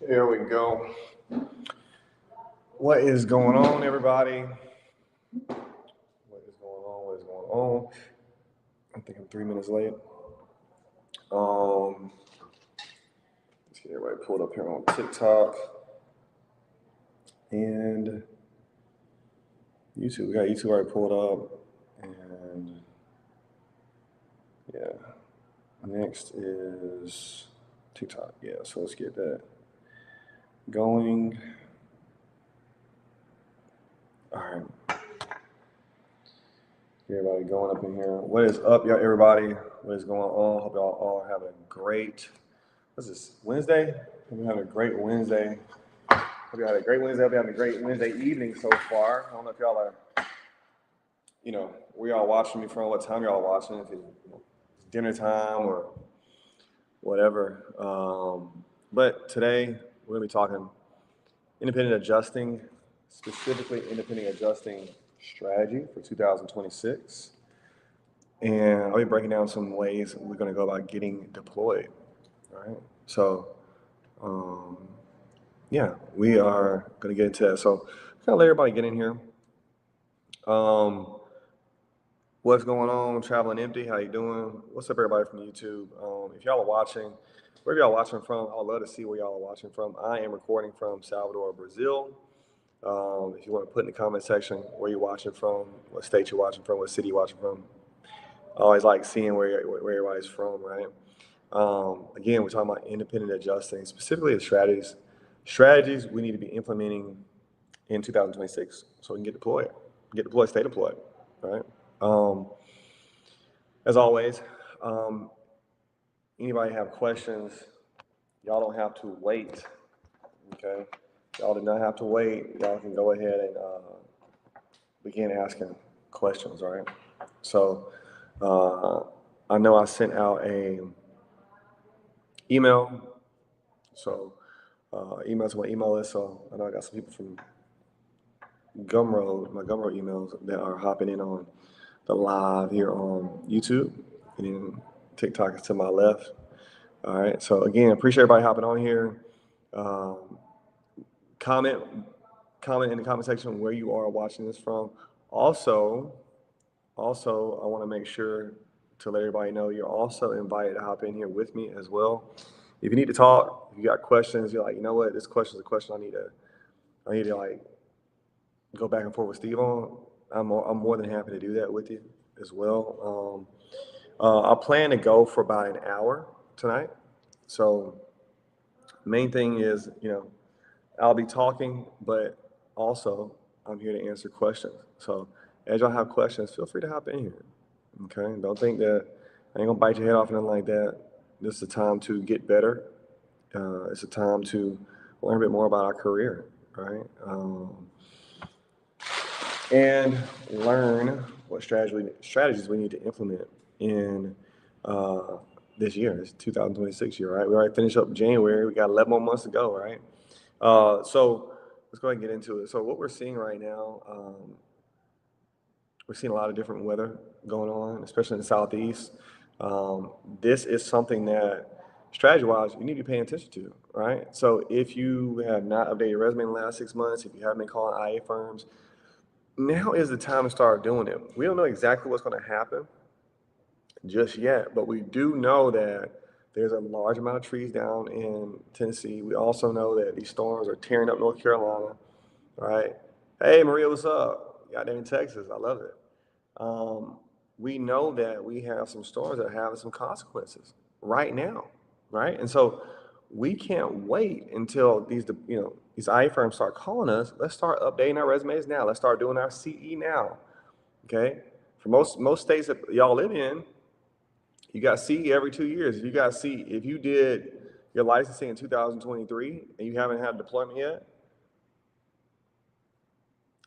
Here we go. What is going on, everybody? What is going on? What is going on? I think I'm 3 minutes late. Let's get everybody pulled up here on TikTok and YouTube. We got YouTube already pulled up, and yeah. Next is TikTok. Yeah, so let's get that going. All right. Get everybody going up in here. What is up, y'all, everybody? What is going on? Hope y'all all having a great, what's this, Wednesday? Hope you're having a great Wednesday. Hope you had a great Wednesday. Hope you're having a great Wednesday evening so far. I don't know if y'all are, where y'all watching me from, what time y'all watching, if it's dinner time or whatever. But today we're gonna be talking independent adjusting, specifically independent adjusting strategy for 2026. And I'll be breaking down some ways we're gonna go about getting deployed. All right. So, yeah, we are gonna get into that. So, kind of let everybody get in here. What's going on? Traveling Empty, how you doing? What's up, everybody from YouTube? If y'all are watching, wherever y'all watching from, I'd love to see where y'all are watching from. I am recording from Salvador, Brazil. If you want to put in the comment section where you're watching from, what state you're watching from, what city you're watching from. I always like seeing where everybody's from, right? Again, we're talking about independent adjusting, specifically the strategies we need to be implementing in 2026 so we can get deployed, stay deployed, right? As always, anybody have questions, y'all don't have to wait, okay? Y'all do not have to wait. Y'all can go ahead and begin asking questions, right? So I know I sent out a email, so email to my email list. So I know I got some people from Gumroad, my Gumroad emails that are hopping in on the live here on YouTube, and then TikTok is to my left. All right. So again, appreciate everybody hopping on here. Comment in the comment section where you are watching this from. Also, I want to make sure to let everybody know you're also invited to hop in here with me as well. If you need to talk, if you got questions, you're like, you know what, this question is a question I need to like go back and forth with Steve on. I'm more than happy to do that with you as well. I plan to go for about an hour tonight. So main thing is, I'll be talking, but also I'm here to answer questions. So as y'all have questions, feel free to hop in here. Okay, don't think that I ain't gonna bite your head off or nothing like that. This is a time to get better. It's a time to learn a bit more about our career, right? And learn what strategies we need to implement in this year, this 2026 year, right? We already finished up January. We got 11 more months to go, right? So let's go ahead and get into it. So what we're seeing right now, we're seeing a lot of different weather going on, especially in the Southeast. This is something that strategy-wise, you need to be paying attention to, right? So if you have not updated your resume in the last 6 months, if you haven't been calling IA firms, now is the time to start doing it. We don't know exactly what's going to happen just yet, but we do know that there's a large amount of trees down in Tennessee. We also know that these storms are tearing up North Carolina, right? Hey, Maria, what's up? Got there in Texas. I love it. We know that we have some storms that are having some consequences right now, right? And so we can't wait until these IA firms start calling us. Let's start updating our resumes now. Let's start doing our CE now, okay? For most states that y'all live in, you got CE every 2 years. If you did your licensing in 2023 and you haven't had deployment yet,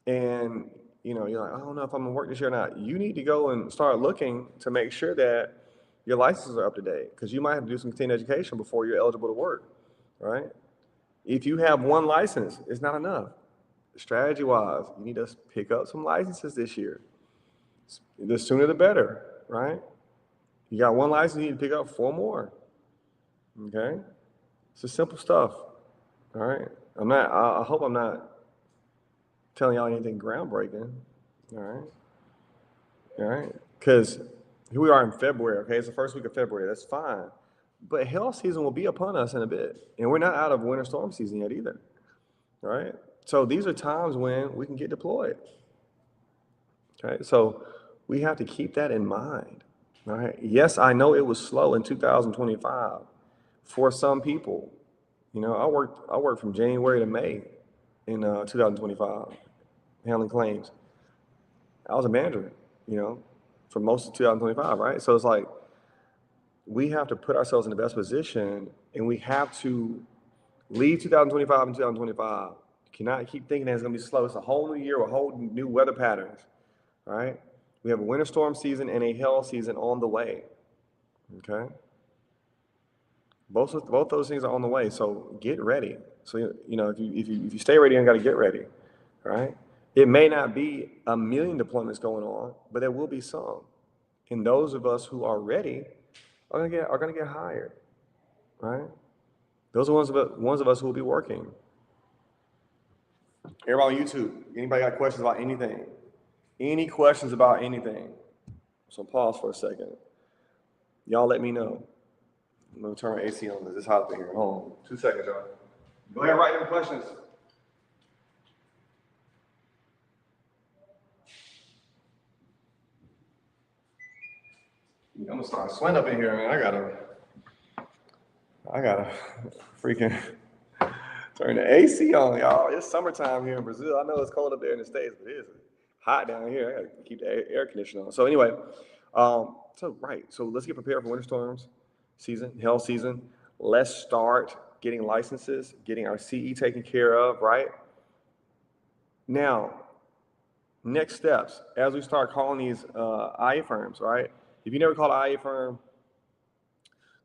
and you're like, I don't know if I'm gonna work this year or not, you need to go and start looking to make sure that your licenses are up to date, because you might have to do some continuing education before you're eligible to work, right? If you have one license, it's not enough. Strategy-wise, you need to pick up some licenses this year. The sooner the better, right? You got one license, you need to pick up 4 more. Okay? It's just simple stuff. All right. I hope I'm not telling y'all anything groundbreaking. All right. All right. Because here we are in February, okay? It's the first week of February. That's fine. But hail season will be upon us in a bit. And we're not out of winter storm season yet either. All right. So these are times when we can get deployed. Okay. So we have to keep that in mind. All right. Yes, I know it was slow in 2025 for some people. You know, I worked from January to May in 2025, handling claims. I was a manager, you know, for most of 2025, right? So it's like we have to put ourselves in the best position, and we have to leave 2025 and 2025. You cannot keep thinking that it's going to be slow. It's a whole new year, a whole new weather patterns, right? We have a winter storm season and a hail season on the way. Okay, both those things are on the way. So get ready. So you know if you stay ready, you got to get ready, right? It may not be a million deployments going on, but there will be some. And those of us who are ready are gonna get hired, right? Those are ones of us who will be working. Everybody on YouTube, anybody got questions about anything? Any questions about anything? So pause for a second. Y'all let me know. I'm gonna turn my AC on. This is hot up in here. Hold on. 2 seconds, y'all. Go ahead and write your questions. I'm gonna start sweating up in here, man. I gotta freaking turn the AC on, y'all. It's summertime here in Brazil. I know it's cold up there in the States, but it is hot down here. I gotta keep the air conditioner on. So anyway, so let's get prepared for winter storms season, hail season. Let's start getting licenses, getting our CE taken care of, right? Now, next steps, as we start calling these IA firms, right? If you never called an IA firm,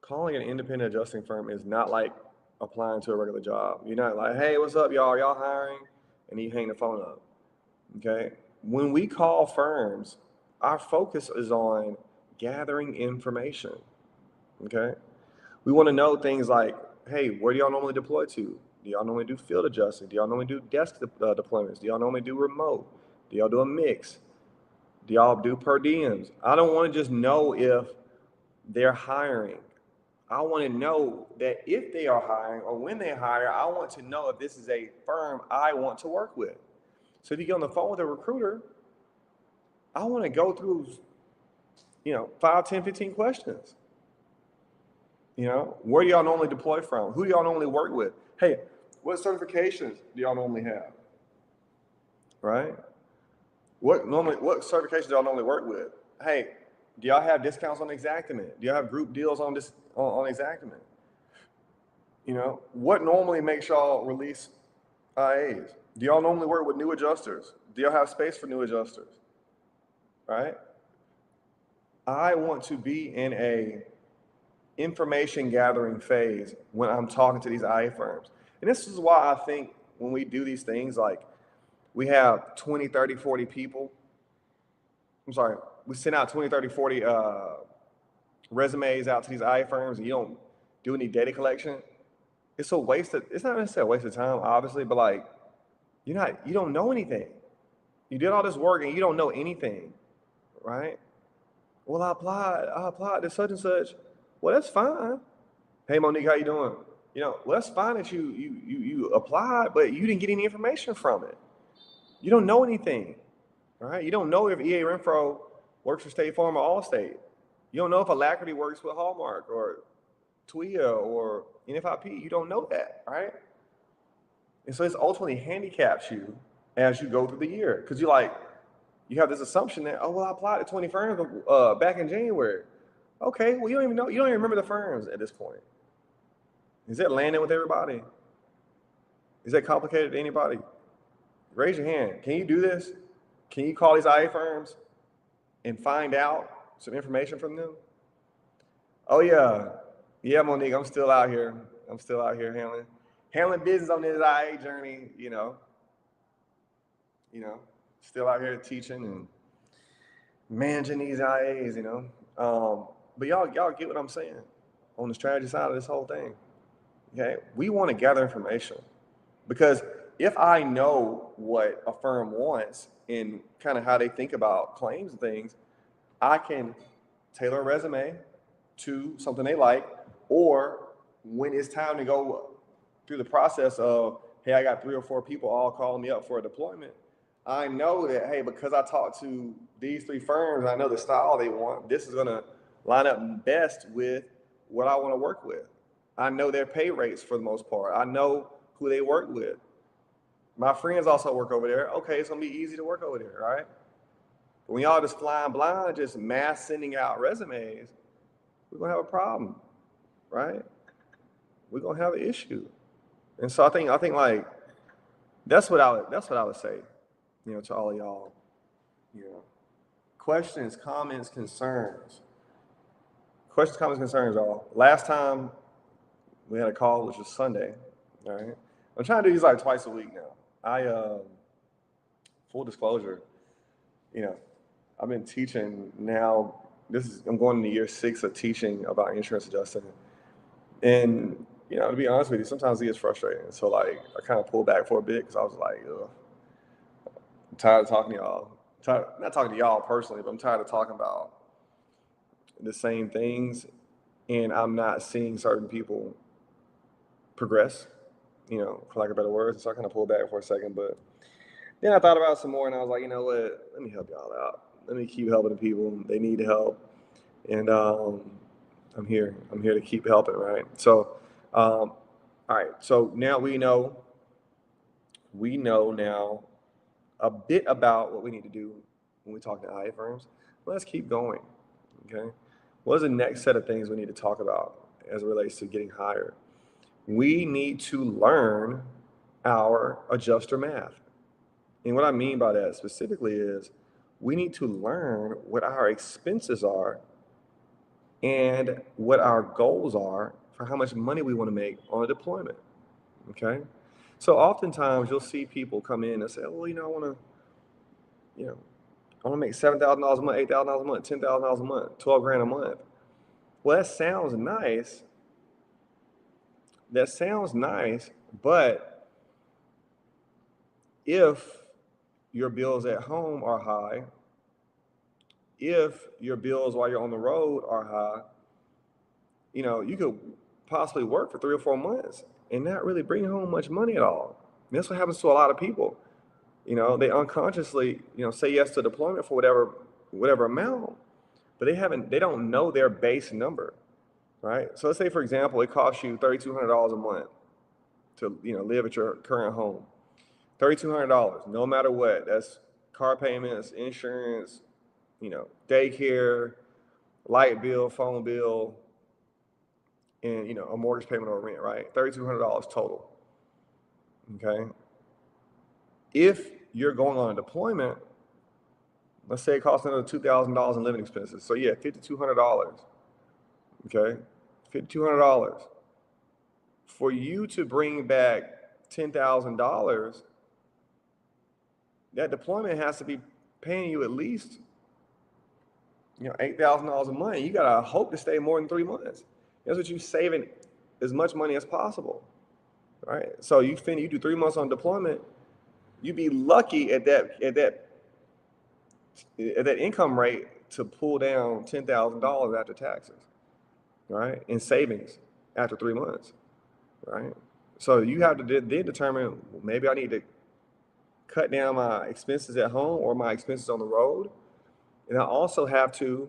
calling an independent adjusting firm is not like applying to a regular job. You're not like, hey, what's up, y'all? Y'all hiring? And you hang the phone up. Okay. When we call firms, our focus is on gathering information. Okay. We want to know things like, hey, where do y'all normally deploy to? Do y'all normally do field adjusting? Do y'all normally do desk deployments? Do y'all normally do remote? Do y'all do a mix? Do y'all do per diems? I don't want to just know if they're hiring. I want to know that if they are hiring or when they hire, I want to know if this is a firm I want to work with. So if you get on the phone with a recruiter, I want to go through, 5, 10, 15 questions. Where do y'all normally deploy from? Who do y'all normally work with? Hey, what certifications do y'all normally have? Right? What certifications do y'all normally work with? Hey, do y'all have discounts on Xactimate? Do y'all have group deals on this on Xactimate? What normally makes y'all release IAs? Do y'all normally work with new adjusters? Do y'all have space for new adjusters? Right? I want to be in a information gathering phase when I'm talking to these IA firms. And this is why I think when we do these things, like we have 20, 30, 40 people. I'm sorry, we send out 20, 30, 40 resumes out to these IA firms and you don't do any data collection. It's not necessarily a waste of time, obviously, but like you don't know anything. You did all this work and you don't know anything, right? Well, I applied to such and such. Well, that's fine. Hey, Monique, how you doing? Well, that's fine that you applied, but you didn't get any information from it. You don't know anything, right? You don't know if EA Renfro works for State Farm or Allstate. You don't know if Alacrity works with Hallmark or TWIA or NFIP. You don't know that, right? And so this ultimately handicaps you as you go through the year because you have this assumption that, oh, well, I applied to 20 firms back in January. Okay, well, you don't even remember the firms at this point. Is that landing with everybody? Is that complicated to anybody? Raise your hand. Can you do this? Can you call these IA firms and find out some information from them? Oh yeah, Monique, I'm still out here. Handling business on this IA journey, still out here teaching and managing these IAs, but y'all get what I'm saying on the strategy side of this whole thing. Okay, we want to gather information. Because if I know what a firm wants and kind of how they think about claims and things, I can tailor a resume to something they like, or when it's time to go through the process of, hey, I got 3 or 4 people all calling me up for a deployment, I know that, hey, because I talked to these 3 firms, I know the style they want, this is gonna line up best with what I wanna work with. I know their pay rates for the most part. I know who they work with. My friends also work over there. Okay, it's gonna be easy to work over there, right? But when y'all just flying blind, just mass sending out resumes, we're gonna have a problem, right? We're gonna have an issue. And so I think like that's what I would say, to all of y'all. You know, questions, comments, concerns. Questions, comments, concerns, y'all. Last time we had a call, which was Sunday. All right. I'm trying to do these like twice a week now. Full disclosure, you know, I've been teaching now. I'm going into year 6 of teaching about insurance adjusting. And, to be honest with you, sometimes it gets frustrating. So like, I kind of pulled back for a bit because I was like, ugh, I'm tired of talking to y'all. Not talking to y'all personally, but I'm tired of talking about the same things. And I'm not seeing certain people progress, for lack of better words. So I kind of pulled back for a second, but then I thought about it some more and I was like, you know what, let me help y'all out. Let me keep helping the people. They need help. And I'm here to keep helping, right? So, all right. So now we know now a bit about what we need to do when we talk to IA firms. Let's keep going, okay? What is the next set of things we need to talk about as it relates to getting hired? We need to learn our adjuster math. And what I mean by that specifically is we need to learn what our expenses are and what our goals are for how much money we want to make on a deployment, okay? So oftentimes you'll see people come in and say, well, I want to make $7,000 a month, $8,000 a month, $10,000 a month, 12 grand a month. Well, that sounds nice. But if your bills at home are high, if your bills while you're on the road are high, you could possibly work for 3 or 4 months and not really bring home much money at all. And that's what happens to a lot of people. They unconsciously, say yes to deployment for whatever amount, but they don't know their base number, right? So let's say, for example, it costs you $3,200 a month to, live at your current home. $3,200, no matter what. That's car payments, insurance, daycare, light bill, phone bill, and a mortgage payment or rent, right? $3,200 total. Okay. If you're going on a deployment, let's say it costs another $2,000 in living expenses. So yeah, $5,200. Okay, $5,200. For you to bring back $10,000, that deployment has to be paying you at least $8,000 a month. You gotta hope to stay more than 3 months. That's what you're saving as much money as possible, right? So you do 3 months on deployment, you'd be lucky at that income rate to pull down $10,000 after taxes, right? In savings after 3 months, right? So you have to then determine, maybe I need to cut down my expenses at home or my expenses on the road. And I also have to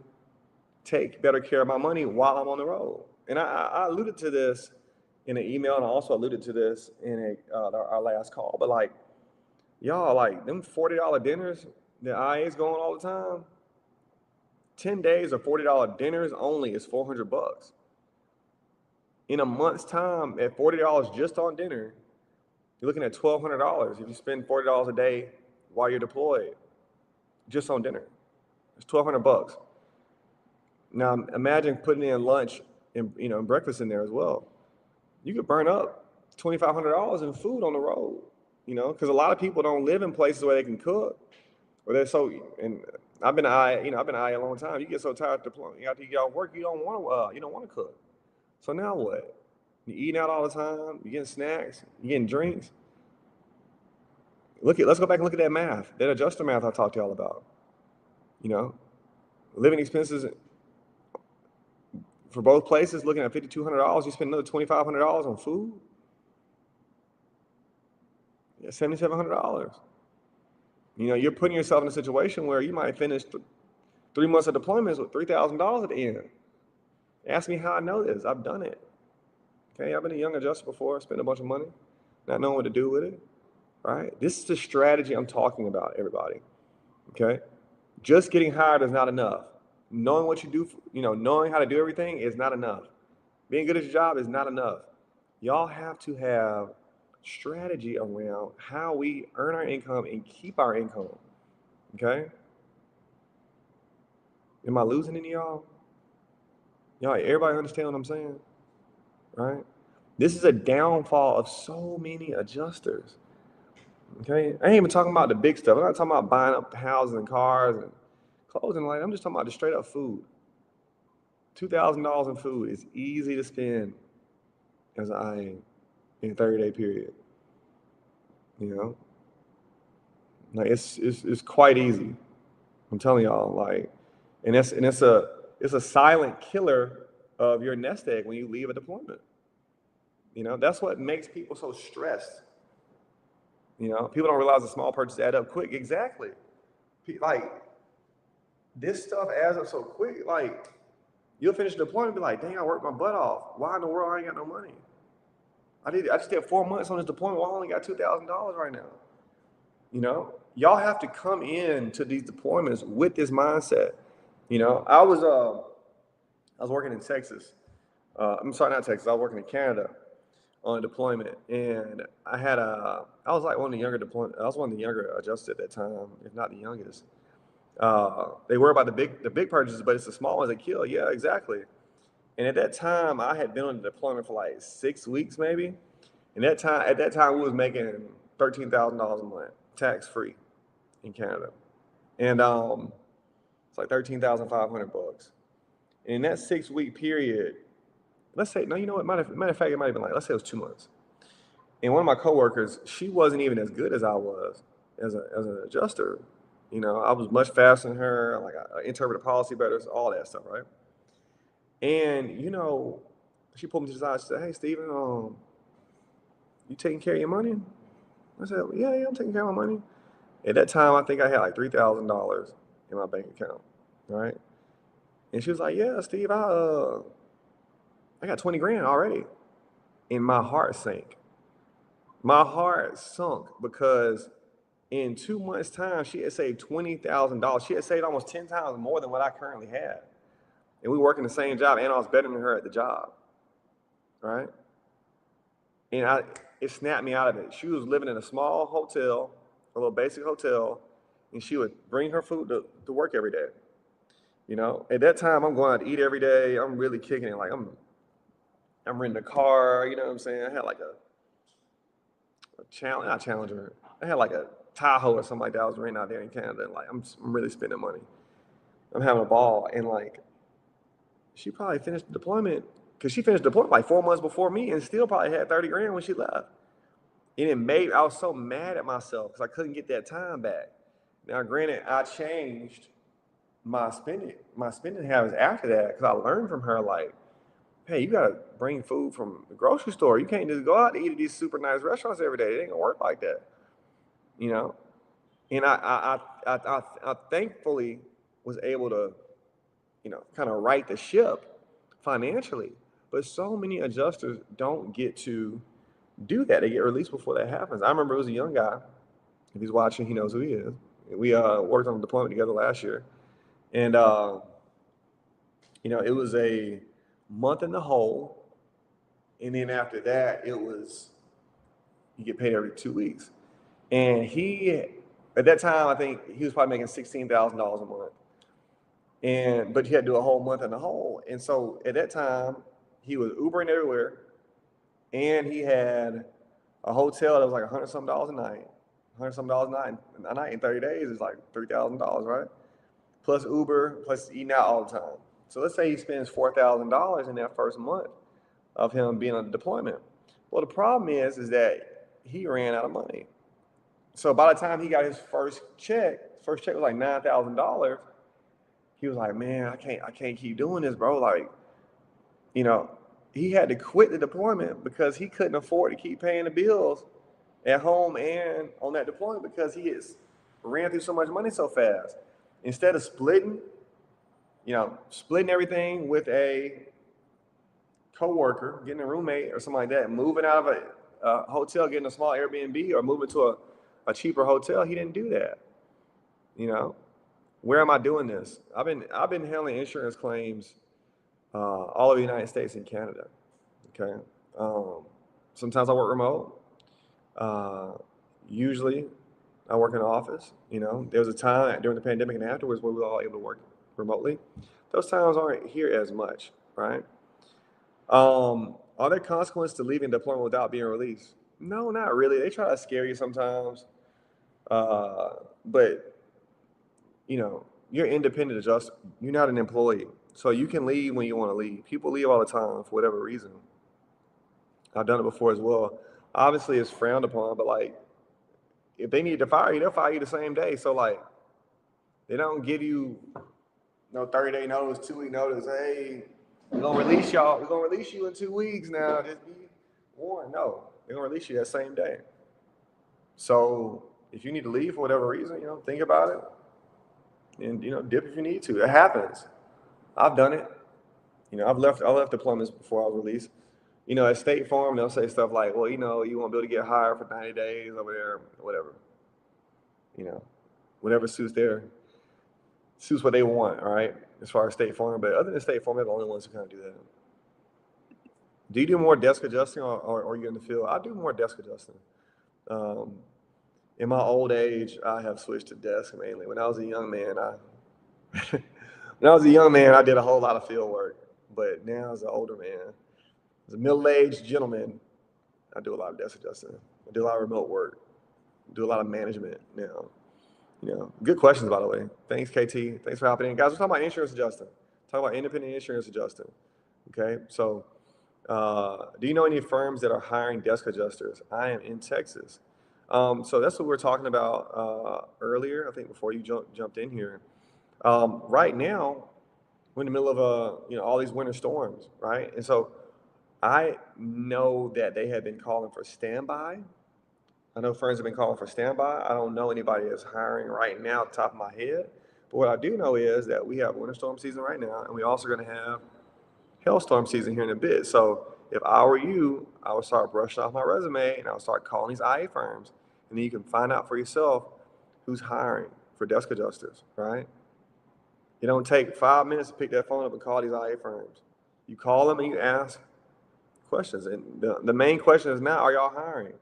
take better care of my money while I'm on the road. And I alluded to this in an email, and I also alluded to this in our last call. But like, y'all, like them $40 dinners that IA is going all the time, 10 days of $40 dinners only is $400. In a month's time, at $40 just on dinner, you're looking at $1,200 if you spend $40 a day while you're deployed, just on dinner. It's $1,200. Now imagine putting in lunch and breakfast in there as well. You could burn up $2,500 in food on the road, because a lot of people don't live in places where they can cook, or they're so. And I've been I've been a long time. You get so tired of deploying after you get off work, you don't want to cook. So now what? You're eating out all the time. You're getting snacks. You're getting drinks. Let's go back and look at that math, that adjuster math I talked to y'all about. You know, living expenses for both places, looking at $5,200, you spend another $2,500 on food. Yeah, $7,700. You know, you're putting yourself in a situation where you might finish 3 months of deployments with $3,000 at the end. Ask me how I know this. I've done it. Okay, I've been a young adjuster before, spent a bunch of money, not knowing what to do with it. Right? This is the strategy I'm talking about, everybody. Okay, just getting hired is not enough. Knowing what you do, knowing how to do everything is not enough. Being good at your job is not enough. Y'all have to have strategy around how we earn our income and keep our income. Okay? Am I losing any of y'all? Y'all, everybody understand what I'm saying? Right? This is a downfall of so many adjusters. Okay? I ain't even talking about the big stuff. I'm not talking about buying up houses and cars and clothes and like, I'm just talking about the straight up food. $2,000 in food is easy to spend as I in a 30-day period. You know? Like it's quite easy. I'm telling y'all, like, and it's a silent killer of your nest egg when you leave a deployment. You know, that's what makes people so stressed. You know, people don't realize the small purchases add up quick. Exactly. Like, this stuff adds up so quick. Like, you'll finish the deployment and be like, dang, I worked my butt off. Why in the world I ain't got no money? I just did 4 months on this deployment. Why I only got $2,000 right now? You know, y'all have to come in to these deployments with this mindset. You know, I was working in Texas. I'm sorry, not Texas. I was working in Canada on a deployment, and I was like one of the younger I was one of the younger adjusters at that time, if not the youngest. They worry about the big purchases, but it's the small ones that kill. Yeah, exactly. And at that time, I had been on the deployment for like 6 weeks, maybe. And at that time, we was making $13,000 a month, tax free, in Canada, and it's like $13,500. And in that 6 week period, let's say, no, you know what? Matter of fact, it might have been like, let's say it was 2 months. And one of my coworkers, she wasn't even as good as I was as an adjuster. You know, I was much faster than her. Like, I interpreted policy better, all that stuff, right? And you know, she pulled me to the side. She said, "Hey, Steven, you taking care of your money?" I said, "Yeah, I'm taking care of my money." At that time, I think I had like $3,000 in my bank account, right? And she was like, "Yeah, Steve, I got 20 grand already." And my heart sank. My heart sunk because in 2 months' time, she had saved $20,000. She had saved almost 10 times more than what I currently had. And we were working the same job, and I was better than her at the job, right? And it snapped me out of it. She was living in a small hotel, a little basic hotel, and she would bring her food to work every day. You know, at that time, I'm going out to eat every day. I'm really kicking it. Like, I'm renting a car. You know what I'm saying? I had like a challenge, not Challenger. I had like a Tahoe or something like that. I was renting out there in Canada. And like, I'm really spending money. I'm having a ball. And like, she probably finished the deployment because she finished the deployment like 4 months before me and still probably had 30 grand when she left. And I was so mad at myself because I couldn't get that time back. Now, granted, I changed my spending habits after that because I learned from her, like, hey, you gotta bring food from the grocery store. You can't just go out to eat at these super nice restaurants every day. It ain't gonna work like that, you know. And I thankfully was able to, kind of right the ship financially. But so many adjusters don't get to do that. They get released before that happens. I remember it was a young guy. If he's watching, he knows who he is. We worked on a deployment together last year, and it was a month in the hole, and then after that, it was you get paid every 2 weeks. And at that time, I think he was probably making $16,000 a month, but he had to do a whole month in the hole. And so at that time, he was Ubering everywhere, and he had a hotel that was like $100 something a night. $100 something a night in 30 days is like $3,000, right? Plus Uber, plus eating out all the time. So let's say he spends $4,000 in that first month of him being on deployment. Well, the problem is that he ran out of money. So by the time he got his first check was like $9,000. He was like, man, I can't keep doing this, bro. Like, you know, he had to quit the deployment because he couldn't afford to keep paying the bills at home and on that deployment because he ran through so much money so fast. Instead of splitting everything with a coworker, getting a roommate or something like that, moving out of a hotel, getting a small Airbnb, or moving to a cheaper hotel, he didn't do that. You know, where am I doing this? I've been handling insurance claims all over the United States and Canada. Okay. Sometimes I work remote. Uh, Usually I work in an office. There was a time during the pandemic and afterwards where we were all able to work remotely. Those times aren't here as much, right? Are there consequences to leaving deployment without being released? No, not really. They try to scare you sometimes, but you're independent adjuster. You're not an employee, so you can leave when you want to leave. People leave all the time for whatever reason. I've done it before as well. Obviously, it's frowned upon, but like if they need to fire you, they'll fire you the same day. So like they don't give you no 30-day notice, 2-week notice. Hey, we're gonna release y'all. We're gonna release you in 2 weeks now. Just be warned. No, they're gonna release you that same day. So if you need to leave for whatever reason, think about it and dip if you need to. It happens. I've done it. I left deployments before I was released. At State Farm, they'll say stuff like, well, you won't be able to get hired for 90 days over there, whatever. You know, whatever suits what they want, all right, as far as State Farm. But other than State Farm, they're the only ones who kind of do that. Do you do more desk adjusting or are you in the field? I do more desk adjusting. Um, in my old age, I have switched to desk mainly. When I was a young man, I did a whole lot of field work. But now as an older man, as a middle-aged gentleman, I do a lot of desk adjusting. I do a lot of remote work. Do a lot of management now. Good questions, by the way. Thanks, KT. Thanks for hopping in. Guys, we're talking about insurance adjusting. Talking about independent insurance adjusting. Okay, so do you know any firms that are hiring desk adjusters? I am in Texas. So that's what we were talking about earlier, I think before you jumped in here. Right now, we're in the middle of all these winter storms, right? And so I know that they have been calling for standby. I know firms have been calling for standby. I don't know anybody that's hiring right now, off the top of my head. But what I do know is that we have winter storm season right now, and we're also going to have hailstorm season here in a bit. So if I were you, I would start brushing off my resume and I would start calling these IA firms, and then you can find out for yourself who's hiring for desk adjusters, right? It don't take 5 minutes to pick that phone up and call these IA firms. You call them and you ask questions, and the main question is now, are y'all hiring?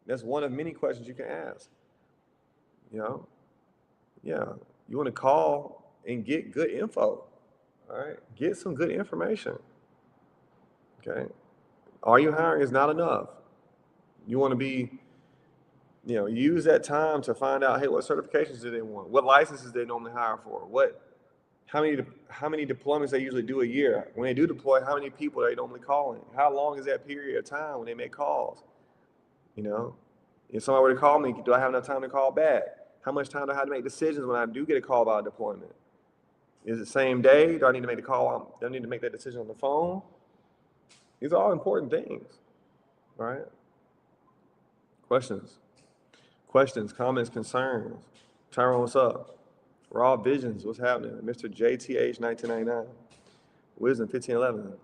That's one of many questions you can ask. You know, yeah, you want to call and get good info. All right, get some good information. Okay, are you hiring is not enough. You want to be, use that time to find out, hey, what certifications do they want? What licenses they normally hire for? How many deployments they usually do a year? When they do deploy, how many people are they normally calling? How long is that period of time when they make calls? You know, if somebody were to call me, do I have enough time to call back? How much time do I have to make decisions when I do get a call about a deployment? Is it same day? Do I need to make the call? Do I need to make that decision on the phone? These are all important things, right? Questions? Questions, comments, concerns. Tyrone, what's up? Raw Visions, what's happening? Mr. JTH 1999. Wisdom 1511.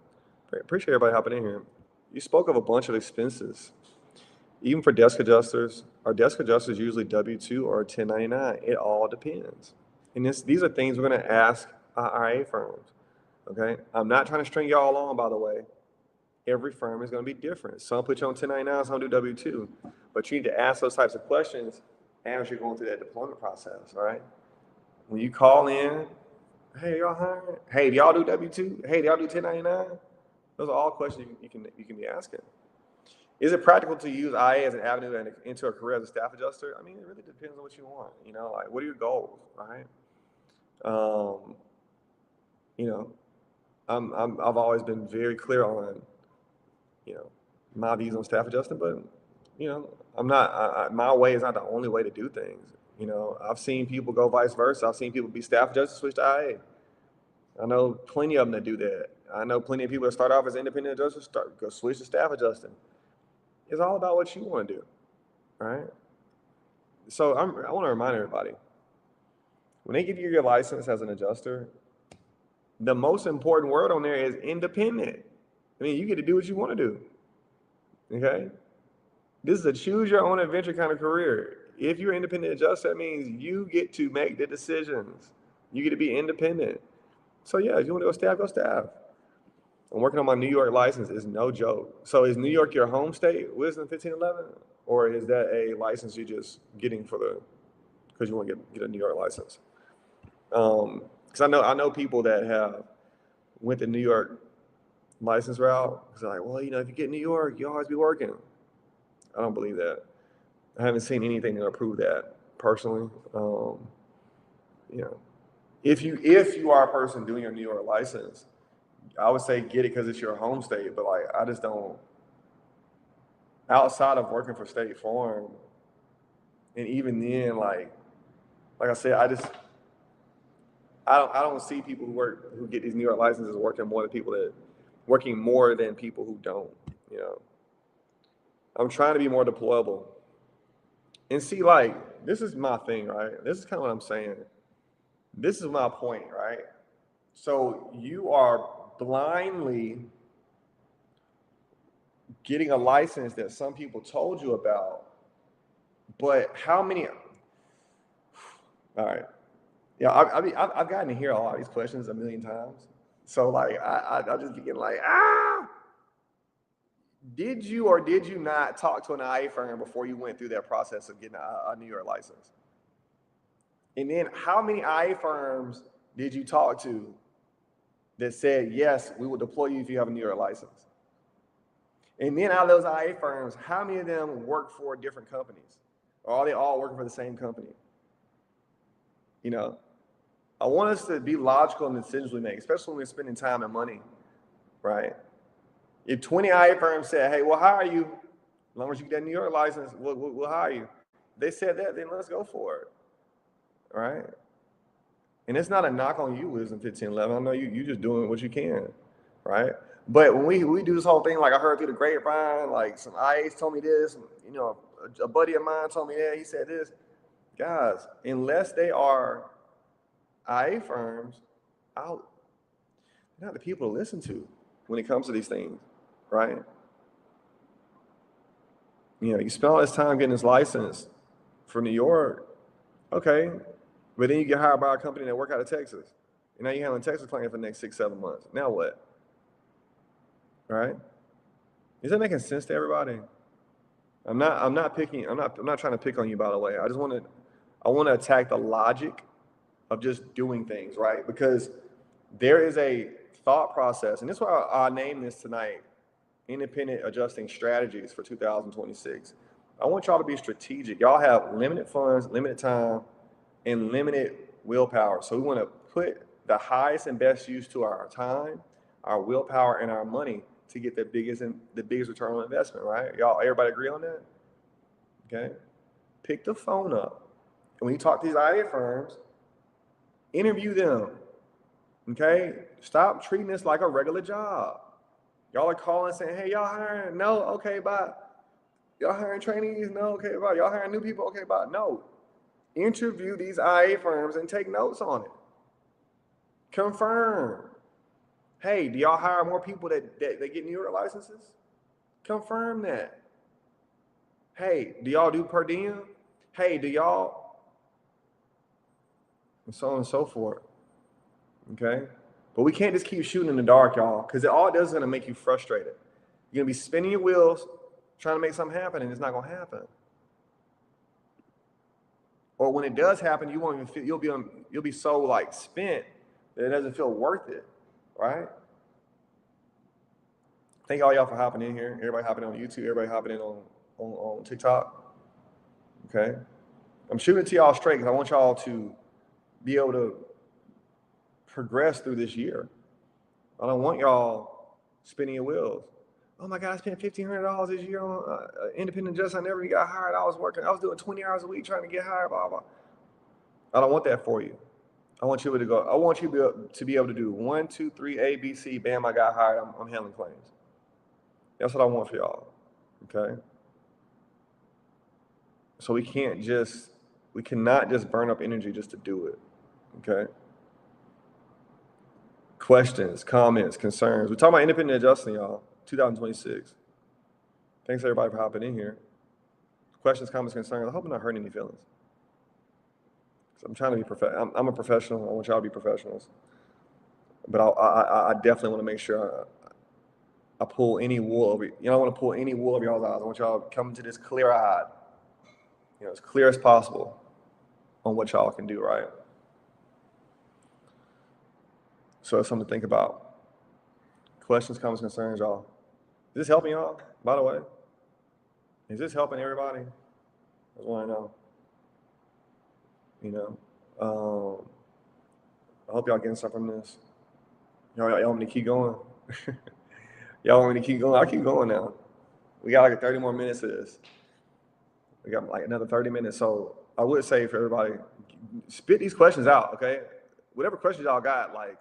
Appreciate everybody hopping in here. You spoke of a bunch of expenses. Even for desk adjusters, are desk adjusters usually W-2 or 1099? It all depends. And these are things we're going to ask IA firms. Okay? I'm not trying to string y'all along, by the way. Every firm is going to be different. Some put you on 1099, some do W-2. But you need to ask those types of questions as you're going through that deployment process, all right? When you call in, hey, y'all hiring? Hey, do y'all do W-2? Hey, do y'all do 1099? Those are all questions you can be asking. Is it practical to use IA as an avenue into a career as a staff adjuster? I mean, it really depends on what you want. Like what are your goals, right? I've always been very clear on, my views on staff adjusting, but my way is not the only way to do things. I've seen people go vice versa. I've seen people be staff judges switch to IA. I know plenty of them that do that. I know plenty of people that start off as independent adjusters, go switch to staff adjusting. It's all about what you want to do, right? So I want to remind everybody, when they give you your license as an adjuster, the most important word on there is independent. I mean, you get to do what you want to do, okay? This is a choose your own adventure kind of career. If you're an independent adjuster, that means you get to make the decisions. You get to be independent. So yeah, if you want to go staff, go staff. I'm working on my New York license. It's no joke. So is New York your home state, Wisdom 1511? Or is that a license you're just getting because you want to get a New York license? Because I know people that have went the New York license route. It's like, well, if you get New York, you always be working. I don't believe that. I haven't seen anything to prove that personally. If you are a person doing your New York license, I would say get it because it's your home state. But like, I just don't. Outside of working for State Farm, and even then, like I said, I don't see people who get these New York licenses working more than people who don't. I'm trying to be more deployable. And see, like, this is my thing, right? This is kind of what I'm saying. This is my point, right? So you are blindly getting a license that some people told you about, but how many? All right. Yeah, I've gotten to hear a lot of these questions a million times. So like, I'm just getting like, did you or did you not talk to an IA firm before you went through that process of getting a New York license? And then how many IA firms did you talk to that said, yes, we will deploy you if you have a New York license? And then out of those IA firms, how many of them work for different companies? Or are they all working for the same company? I want us to be logical in the decisions we make, especially when we're spending time and money, right? If 20 IA firms said, hey, we'll hire you, as long as you get that New York license, we'll hire you. They said that, then let's go for it, right? And it's not a knock on you, Wisdom 1511. I know you just doing what you can, right? But when we do this whole thing, like I heard through the grapevine, like some IAs told me this, a buddy of mine told me that, he said this. Guys, unless they are IA firms, they're not the people to listen to when it comes to these things, right? You spend all this time getting this license for New York, okay, but then you get hired by a company that work out of Texas. And now you're handling Texas claims for the next 6-7 months. Now what? Right? Is that making sense to everybody? I'm not trying to pick on you, by the way. I want to attack the logic of just doing things, right? Because there is a thought process, and this is why I named this tonight, Independent Adjusting Strategies for 2026. I want y'all to be strategic. Y'all have limited funds, limited time, and limited willpower. So we want to put the highest and best use to our time, our willpower, and our money to get the biggest return on investment, right? Everybody agree on that? Okay. Pick the phone up. And when you talk to these IA firms, interview them. Okay. Stop treating this like a regular job. Y'all are calling saying, hey, y'all hiring? No, okay, bye. Y'all hiring trainees? No, okay, bye. Y'all hiring new people? Okay, bye. No. Interview these IA firms and take notes on it. Confirm. Hey, do y'all hire more people that get New York licenses? Confirm that. Hey, do y'all do per diem? Hey, do y'all? And so on and so forth. Okay? But we can't just keep shooting in the dark, y'all, because all it does is going to make you frustrated. You're going to be spinning your wheels trying to make something happen, and it's not going to happen. Or when it does happen, you won't even feel, you'll be so like spent that it doesn't feel worth it, right? Thank all y'all for hopping in here. Everybody hopping on YouTube, everybody hopping in on TikTok. Okay. I'm shooting to y'all straight because I want y'all to be able to progress through this year. I don't want y'all spinning your wheels. oh my God, I spent $1,500 this year on independent adjustment. I never got hired. I was doing 20 hours a week trying to get hired, blah, blah. I don't want that for you. I want you to be able to do 1, 2, 3, A, B, C, bam, I got hired, I'm handling claims. That's what I want for y'all, okay? So we cannot just burn up energy just to do it, okay? Questions, comments, concerns. We're talking about independent adjusting, y'all, 2026. Thanks everybody for hopping in here. Questions, comments, concerns. I hope I'm not hurting any feelings. I'm trying to be I'm a professional. I want y'all to be professionals. But I definitely want to make sure I pull any wool over. You know, I want to pull any wool over y'all's eyes. I want y'all to come into this clear-eyed, as clear as possible on what y'all can do, right? So that's something to think about. Questions, comments, concerns, y'all. Is this helping y'all, by the way? Is this helping everybody? That's what I know. I hope y'all getting something from this. Y'all want me to keep going? Y'all want me to keep going? I'll keep going now. We got like 30 more minutes of this. We got like another 30 minutes. So I would say for everybody, spit these questions out, okay? Whatever questions y'all got, like,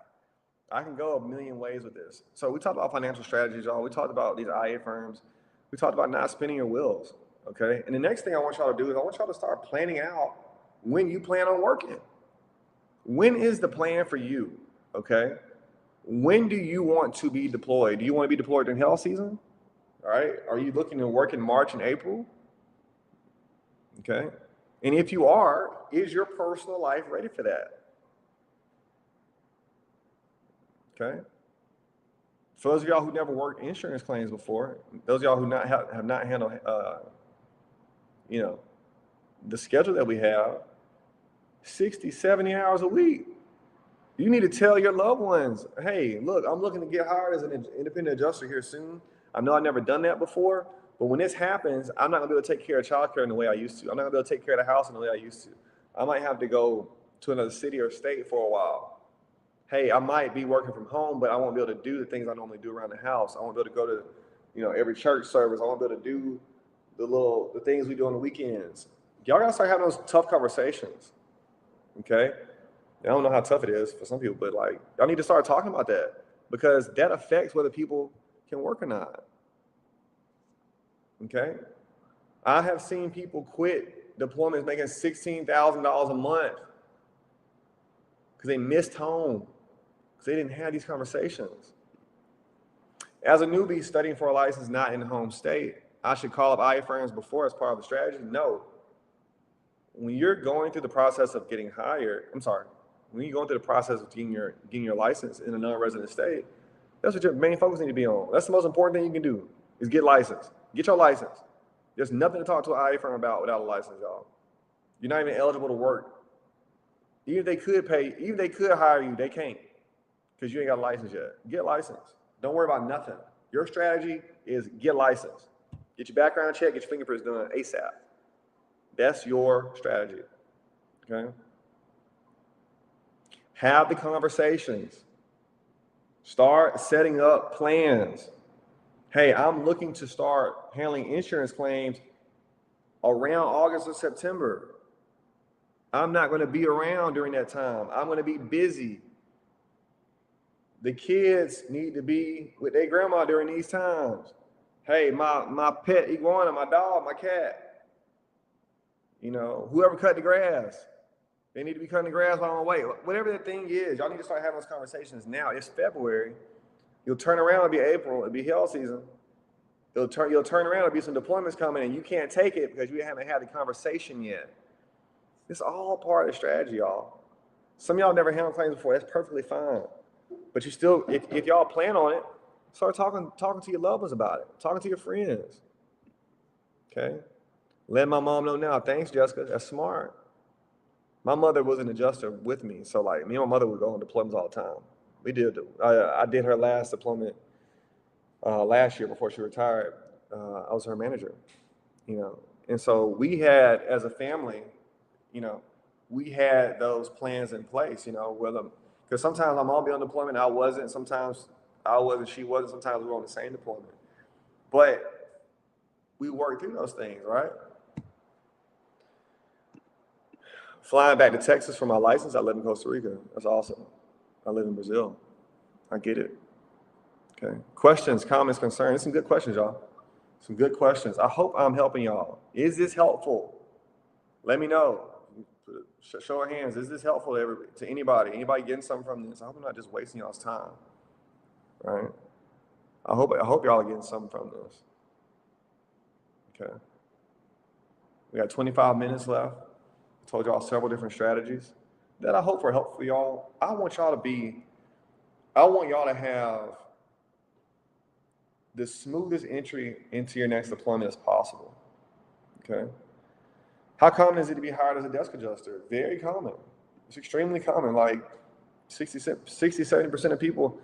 I can go a million ways with this. So we talked about financial strategies, y'all. We talked about these IA firms. We talked about not spinning your wheels, okay? And the next thing I want y'all to do is I want y'all to start planning out when you plan on working. When is the plan for you, okay? When do you want to be deployed? Do you want to be deployed in hell season? All right. Are you looking to work in March and April? Okay. And if you are, is your personal life ready for that? Okay. For those of y'all who never worked insurance claims before, those of y'all who have not handled, the schedule that we have, 60, 70 hours a week. You need to tell your loved ones, hey, look, I'm looking to get hired as an independent adjuster here soon. I know I've never done that before, but when this happens, I'm not gonna be able to take care of childcare in the way I used to. I'm not gonna be able to take care of the house in the way I used to. I might have to go to another city or state for a while. Hey, I might be working from home, but I won't be able to do the things I normally do around the house. I won't be able to go to, every church service. I won't be able to do the things we do on the weekends. Y'all gotta start having those tough conversations, okay? I don't know how tough it is for some people, but like, y'all need to start talking about that because that affects whether people can work or not. Okay? I have seen people quit deployments making $16,000 a month because they missed home, because they didn't have these conversations. As a newbie studying for a license not in the home state, I should call up IA firms before as part of the strategy? No. When you're going through the process of getting hired, when you're going through the process of getting your license in a non-resident state, that's what your main focus need to be on. That's the most important thing you can do is get licensed. Get your license. There's nothing to talk to an IA firm about without a license, y'all. You're not even eligible to work. Even if they could hire you, they can't because you ain't got a license yet. Get licensed. Don't worry about nothing. Your strategy is get licensed. Get your background check, get your fingerprints done ASAP. That's your strategy, okay? Have the conversations. Start setting up plans. Hey, I'm looking to start handling insurance claims around August or September. I'm not going to be around during that time. I'm going to be busy. The kids need to be with their grandma during these times. Hey, my pet iguana, my dog, my cat, whoever cut the grass, they need to be cutting the grass while I'm away. Whatever the thing is, y'all need to start having those conversations now. It's February. You'll turn around, it'll be April, it'll be hell season. You'll turn around, there'll be some deployments coming and you can't take it because you haven't had the conversation yet. It's all part of the strategy, y'all. Some of y'all never handled claims before, that's perfectly fine. But you still, if y'all plan on it, start talking to your loved ones about it, talking to your friends, okay? Let my mom know now, thanks, Jessica, that's smart. My mother was an adjuster with me, so like me and my mother would go on deployments all the time. We did. I did her last deployment last year before she retired. I was her manager, and so we had, as a family, we had those plans in place, because sometimes my mom be on deployment, I wasn't. Sometimes I wasn't, she wasn't. Sometimes we were on the same deployment. But we work through those things, right? Flying back to Texas for my license, I live in Costa Rica. That's awesome. I live in Brazil. I get it. Okay. Questions, comments, concerns. Some good questions, y'all. Some good questions. I hope I'm helping y'all. Is this helpful? Let me know. Show of hands. Is this helpful to anybody? Anybody getting something from this? I hope I'm not just wasting y'all's time. Right? I hope y'all are getting something from this. Okay. We got 25 minutes left. I told y'all several different strategies that I hope are helpful for y'all. I want y'all to have the smoothest entry into your next deployment as possible. Okay. How common is it to be hired as a desk adjuster? Very common. It's extremely common. Like 60-70% of people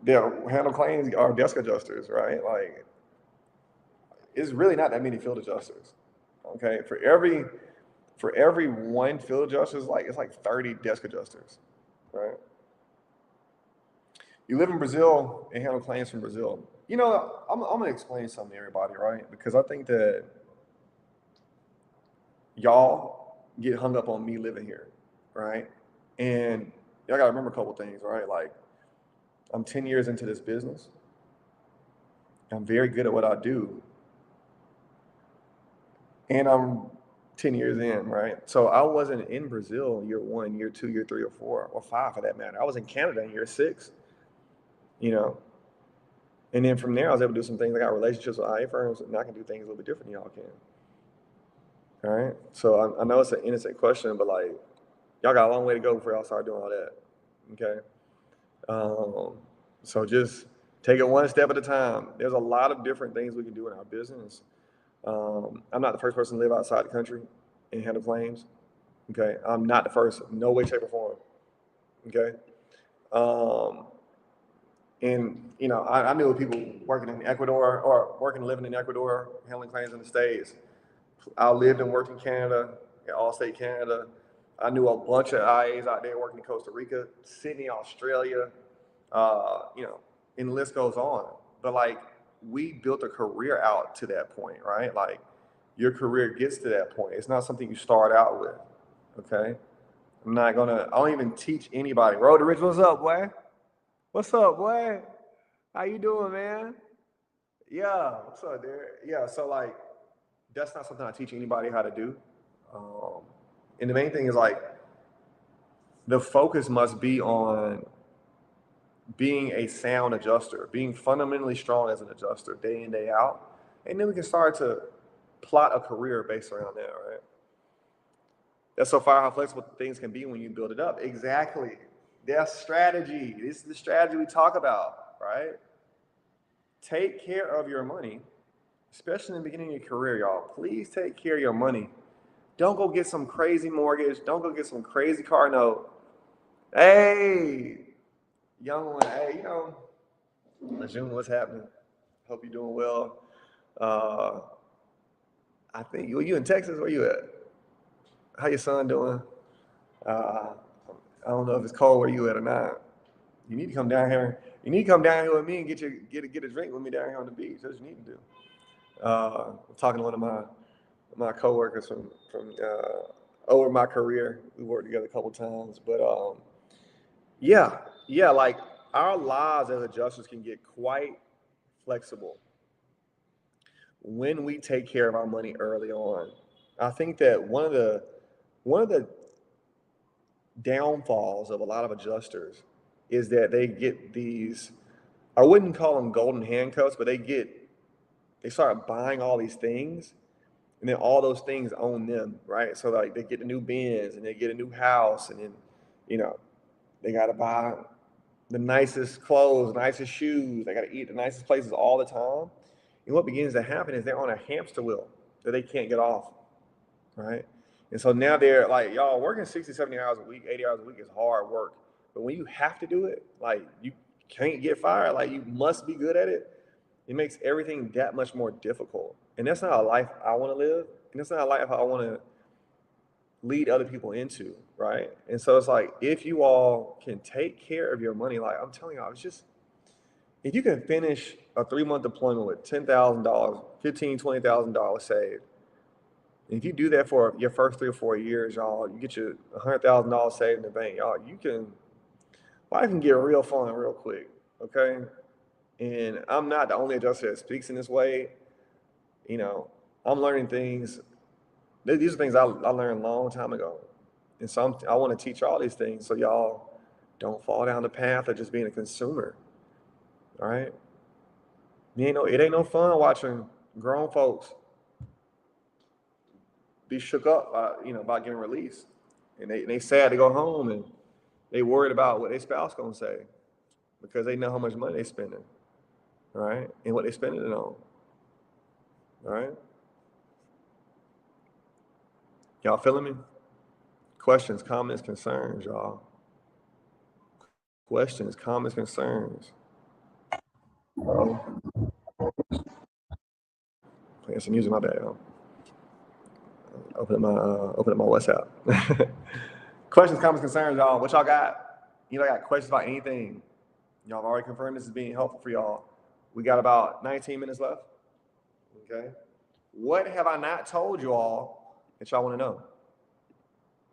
that handle claims are desk adjusters, right? Like, it's really not that many field adjusters. Okay. For every one field adjuster, it's like 30 desk adjusters, right? You live in Brazil and handle claims from Brazil. You know, I'm going to explain something to everybody, right? Because I think that y'all get hung up on me living here, right? And y'all got to remember a couple things, right? Like, I'm 10 years into this business. I'm very good at what I do. And I'm 10 years in, right? So I wasn't in Brazil year 1, year 2, year 3, or 4, or 5 for that matter. I was in Canada in year 6, you know. And then from there, I was able to do some things. I got relationships with IA firms, and I can do things a little bit different than y'all can. All right. So I know it's an innocent question, but like, y'all got a long way to go before y'all start doing all that. Okay. So just take it one step at a time. There's a lot of different things we can do in our business. I'm not the first person to live outside the country and handle claims. Okay. I'm not the first, no way, shape, or form. Okay. And, you know, I knew people working in Ecuador or working, living in Ecuador, handling claims in the States. I lived and worked in Canada, in Allstate Canada. I knew a bunch of IAs out there working in Costa Rica, Sydney, Australia, you know, and the list goes on. But like, we built a career out to that point, right? Like, your career gets to that point. It's not something you start out with, okay? I don't even teach anybody. Road to Rich, what's up, boy? What's up, boy? How you doing, man? Yeah, what's up, Derek? Yeah, so like, that's not something I teach anybody how to do. And the main thing is like, the focus must be on being a sound adjuster, being fundamentally strong as an adjuster day in, day out. And then we can start to plot a career based around that, right? That's so far how flexible things can be when you build it up. Exactly. That's strategy. This is the strategy we talk about, right? Take care of your money, especially in the beginning of your career, y'all. Please take care of your money. Don't go get some crazy mortgage. Don't go get some crazy car note. Hey, young one, hey, you know, June, what's happening? Hope you're doing well. I think you in Texas? Where you at? How your son doing? Uh, I don't know if it's cold where you at or not. You need to come down here. You need to come down here with me and get a drink with me down here on the beach. That's what you need to do. I'm talking to one of my coworkers from over my career. We worked together a couple times, but yeah, like, our lives as adjusters can get quite flexible when we take care of our money early on. I think that one of the downfalls of a lot of adjusters is that they get these, I wouldn't call them golden handcuffs, but they start buying all these things, and then all those things own them, right? So like, they get the new Benz and they get a new house, and then, you know, they got to buy the nicest clothes, nicest shoes. They got to eat the nicest places all the time. And what begins to happen is they're on a hamster wheel that they can't get off, right? And so now they're like, y'all, working 60, 70 hours a week, 80 hours a week is hard work. But when you have to do it, like, you can't get fired, like, you must be good at it. It makes everything that much more difficult. And that's not a life I want to live. And that's not a life I want to lead other people into, right? And so it's like, if you all can take care of your money, like I'm telling y'all, If you can finish a 3-month deployment with $10,000, $15,000, $20,000 saved, and if you do that for your first 3 or 4 years, y'all, you get your $100,000 saved in the bank, y'all, life can get real fun real quick, okay? And I'm not the only adjuster that speaks in this way. You know, I'm learning things. These are things I learned a long time ago. And so I want to teach all these things so y'all don't fall down the path of just being a consumer, all right? It ain't no fun watching grown folks be shook up, about getting released. And they sad to go home and they worried about what their spouse gonna say because they know how much money they spending, all right? And what they spending it on, all right? Y'all feeling me? Questions, comments, concerns, y'all. Questions, comments, concerns. Oh, playing some music, my bad, y'all. Open up my WhatsApp. Questions, comments, concerns, y'all. What y'all got? You know, I got questions about anything. Y'all have already confirmed this is being helpful for y'all. We got about 19 minutes left. Okay. What have I not told you all that y'all want to know?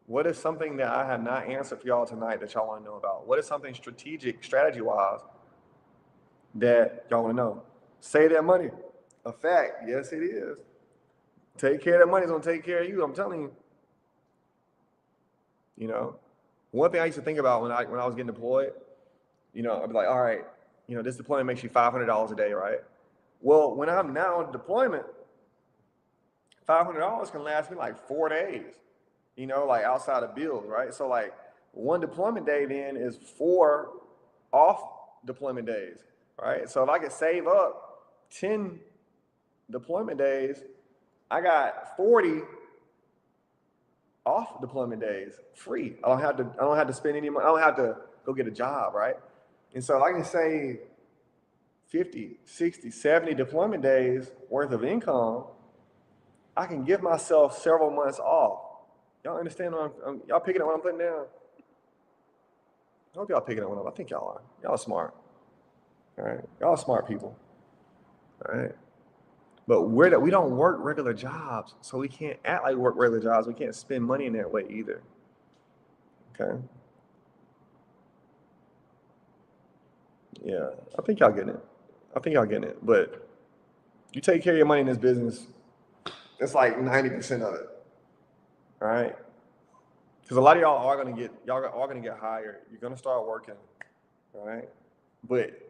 What is something that I have not answered for y'all tonight that y'all want to know about? What is something strategic, strategy-wise, that y'all want to know? Save that money. A fact. Yes, it is. Take care of that money is going to take care of you. I'm telling you. You know, one thing I used to think about when I was getting deployed, I'd be like, all right, this deployment makes you $500 a day, right? Well, when I'm now on deployment, $500 can last me like 4 days, like outside of bills, right? So like one deployment day then is 4 off deployment days, right? So if I could save up 10 deployment days, I got 40 off deployment days free. I don't have to spend any money. I don't have to go get a job, right? And so if I can save 50, 60, 70 deployment days worth of income, I can give myself several months off. Y'all understand y'all picking up what I'm putting down? I hope y'all picking up what I think y'all are. Y'all are smart. All right. Y'all are smart people. All right. But we don't work regular jobs, so we can't act like we work regular jobs. We can't spend money in that way either. Okay. Yeah, I think y'all getting it. But you take care of your money in this business, it's like 90% of it. All right. Because a lot of y'all are gonna get hired. You're gonna start working. All right. But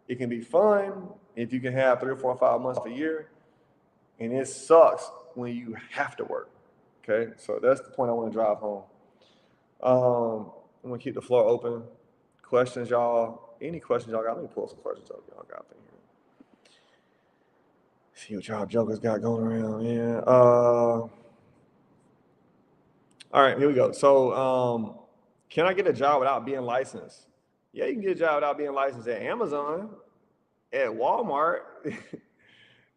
it can be fun if you can have 3 or 4 or 5 months a year. And it sucks when you have to work. Okay. So that's the point I want to drive home. I'm gonna keep the floor open. Questions, y'all. Any questions y'all got? Let me pull some questions up y'all got in here. See what y'all jokers got going around, man. All right, here we go. So, can I get a job without being licensed? Yeah, you can get a job without being licensed at Amazon, at Walmart,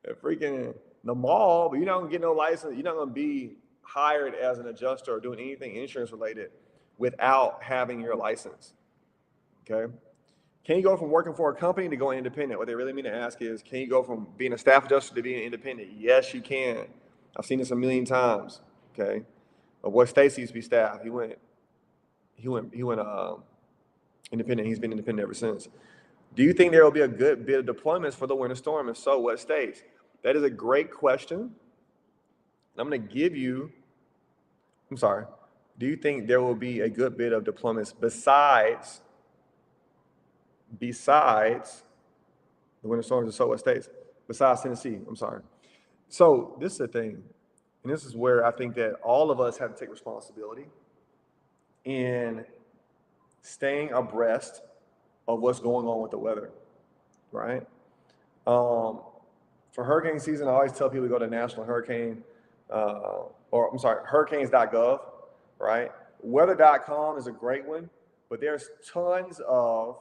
at freaking the mall, but you're not gonna get no license. You're not gonna be hired as an adjuster or doing anything insurance related without having your license. Okay. Can you go from working for a company to going independent? What they really mean to ask is, can you go from being a staff adjuster to being independent? Yes, you can. I've seen this a million times. Okay. What Stacy used to be staff. He went independent. He's been independent ever since. Do you think there will be a good bit of deployments for the winter storm? If so, what states? That is a great question. I'm going to give you, I'm sorry. Do you think there will be a good bit of deployments besides the winter storms and so what states? Besides Tennessee, I'm sorry. So this is the thing, and this is where I think that all of us have to take responsibility in staying abreast of what's going on with the weather, right? For hurricane season, I always tell people to go to National Hurricane, hurricanes.gov, right? Weather.com is a great one, but there's tons of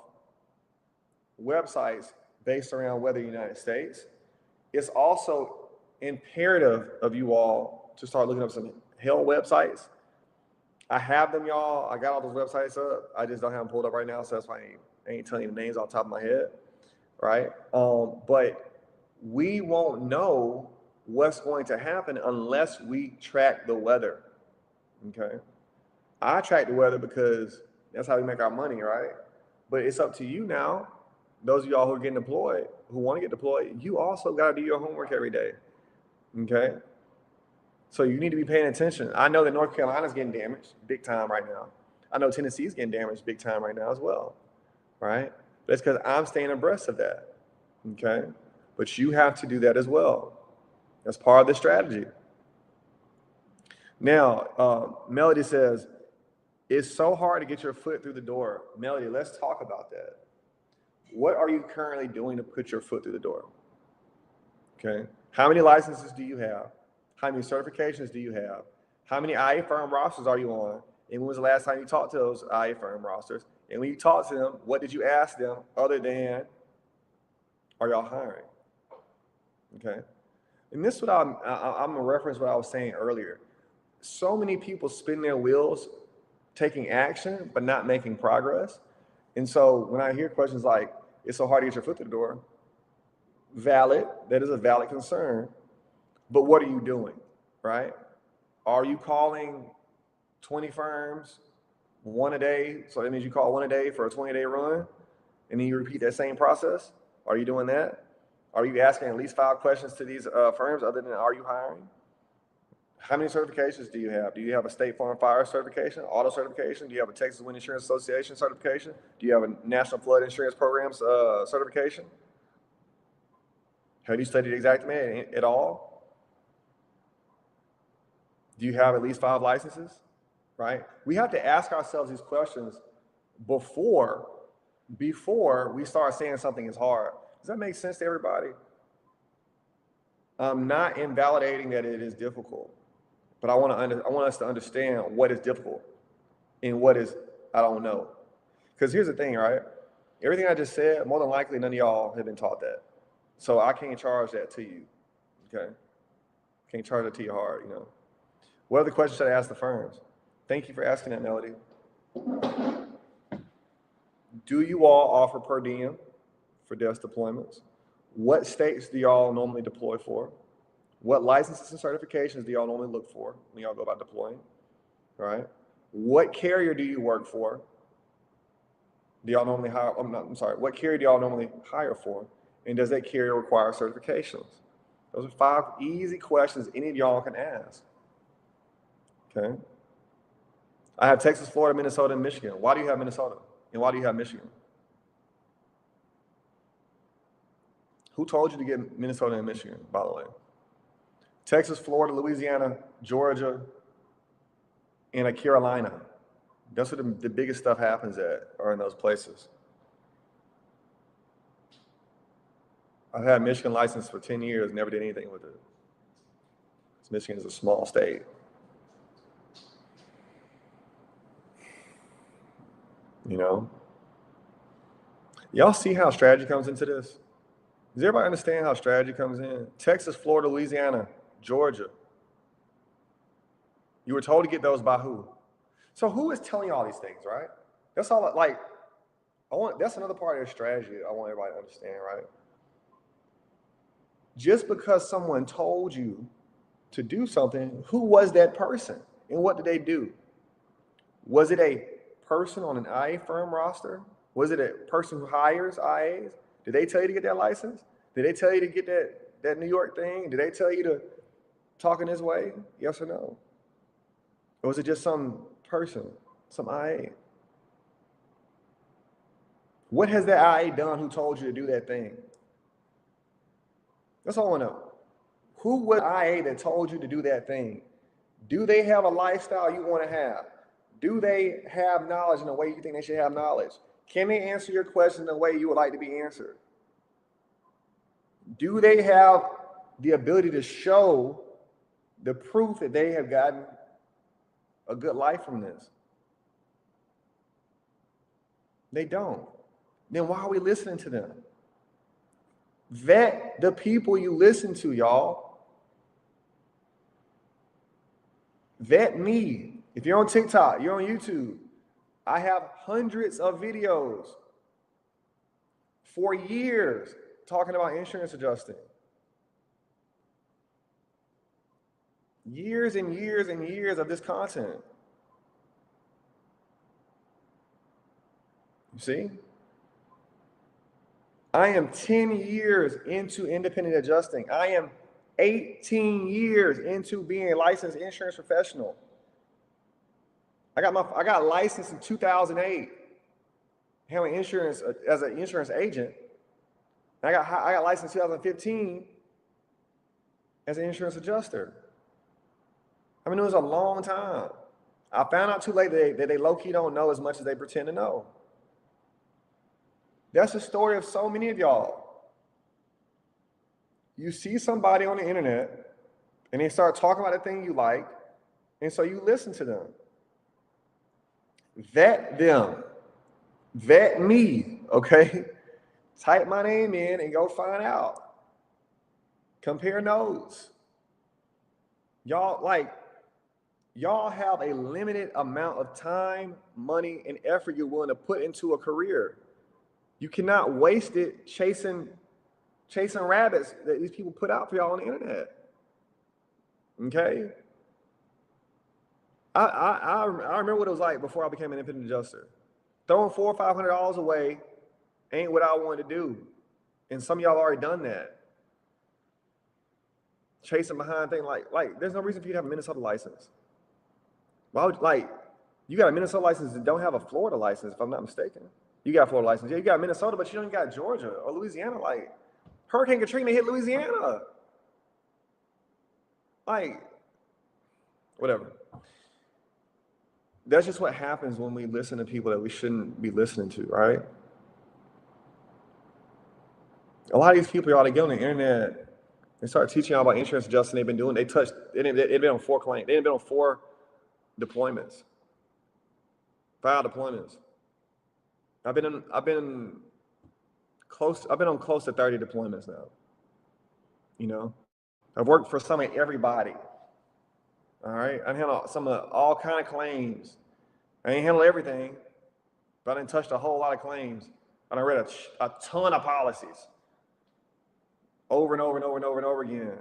websites based around weather in the United States. It's also imperative of you all to start looking up some hail websites. I have them, y'all. I got all those websites up. I just don't have them pulled up right now, so that's why I ain't telling you the names off the top of my head. right? But we won't know what's going to happen unless we track the weather, okay? I track the weather because that's how we make our money, right? But it's up to you now. Those of y'all who are getting deployed, who want to get deployed, you also got to do your homework every day, okay? So you need to be paying attention. I know that North Carolina's getting damaged big time right now. I know Tennessee's getting damaged big time right now as well, right? But it's because I'm staying abreast of that, okay? But you have to do that as well. That's part of the strategy. Now, Melody says, it's so hard to get your foot through the door. Melody, let's talk about that. What are you currently doing to put your foot through the door? Okay. How many licenses do you have? How many certifications do you have? How many IA firm rosters are you on? And when was the last time you talked to those IA firm rosters? And when you talked to them, what did you ask them other than, are y'all hiring? Okay. And this is what I'm gonna reference what I was saying earlier. So many people spin their wheels taking action, but not making progress. And so when I hear questions like, it's so hard to get your foot through the door, valid, that is a valid concern, but what are you doing, right? Are you calling 20 firms one a day? So that means you call one a day for a 20-day run, and then you repeat that same process? Are you doing that? Are you asking at least 5 questions to these firms other than, are you hiring? How many certifications do you have? Do you have a State Farm Fire certification, auto certification? Do you have a Texas Wind Insurance Association certification? Do you have a National Flood Insurance Programs certification? Have you studied Xactimate at all? Do you have at least 5 licenses, right? We have to ask ourselves these questions before we start saying something is hard. Does that make sense to everybody? I'm not invalidating that it is difficult, but I want us to understand what is difficult and what is, I don't know. Because here's the thing, right? Everything I just said, more than likely, none of y'all have been taught that. So I can't charge that to you, okay? Can't charge it to your heart, you know. What other questions should I ask the firms? Thank you for asking that, Melody. Do you all offer per diem for desk deployments? What states do y'all normally deploy for? What licenses and certifications do y'all normally look for when y'all go about deploying? All right. What carrier do you work for? Do y'all normally hire? What carrier do y'all normally hire for? And does that carrier require certifications? Those are 5 easy questions any of y'all can ask. Okay. I have Texas, Florida, Minnesota, and Michigan. Why do you have Minnesota? And why do you have Michigan? Who told you to get Minnesota and Michigan, by the way? Texas, Florida, Louisiana, Georgia, and Carolina. That's where the biggest stuff happens at, are in those places. I've had Michigan license for 10 years, never did anything with it. Michigan is a small state. You know? Y'all see how strategy comes into this? Does everybody understand how strategy comes in? Texas, Florida, Louisiana, Georgia. You were told to get those by who? So who is telling you all these things, right? That's all, that's another part of the strategy I want everybody to understand, right? Just because someone told you to do something, who was that person and what did they do? Was it a person on an IA firm roster? Was it a person who hires IAs? Did they tell you to get that license? Did they tell you to get that New York thing? Did they tell you to talk in this way? Yes or no? Or was it just some person, some IA? What has that IA done who told you to do that thing? That's all I want to know. Who was IA that told you to do that thing? Do they have a lifestyle you want to have? Do they have knowledge in the way you think they should have knowledge? Can they answer your question in the way you would like to be answered? Do they have the ability to show the proof that they have gotten a good life from this? They don't. Then why are we listening to them? Vet the people you listen to, y'all. Vet me. If you're on TikTok, you're on YouTube, I have hundreds of videos for years talking about insurance adjusting. Years and years and years of this content. You see? I am 10 years into independent adjusting. I am 18 years into being a licensed insurance professional. I got licensed in 2008, handling insurance as an insurance agent. I got licensed in 2015 as an insurance adjuster. I mean, it was a long time. I found out too late that they low-key don't know as much as they pretend to know. That's the story of so many of y'all. You see somebody on the internet and they start talking about the thing you like, and so you listen to them. Vet them. Vet me, okay? Type my name in and go find out. Compare notes. Y'all have a limited amount of time, money, and effort you're willing to put into a career. You cannot waste it chasing rabbits that these people put out for y'all on the internet. Okay? I remember what it was like before I became an independent adjuster. Throwing $400 or $500 away ain't what I wanted to do. And some of y'all already done that. Chasing behind things like there's no reason for you to have a Minnesota license. Why would, you got a Minnesota license and don't have a Florida license, if I'm not mistaken. You got a Florida license. Yeah, you got Minnesota, but you don't got Georgia or Louisiana. Like, Hurricane Katrina hit Louisiana. Like, whatever. That's just what happens when we listen to people that we shouldn't be listening to, right? A lot of these people, y'all, they get on the internet and start teaching y'all about insurance adjusting. They've been on 4 claims. They've been on 4 deployments, 5 deployments. I've been on close to 30 deployments now. You know, I've worked for some of everybody. All right, I handle some of all kind of claims. I ain't handle everything, but I didn't touch a whole lot of claims. And I read a ton of policies over and over and over and over and over again.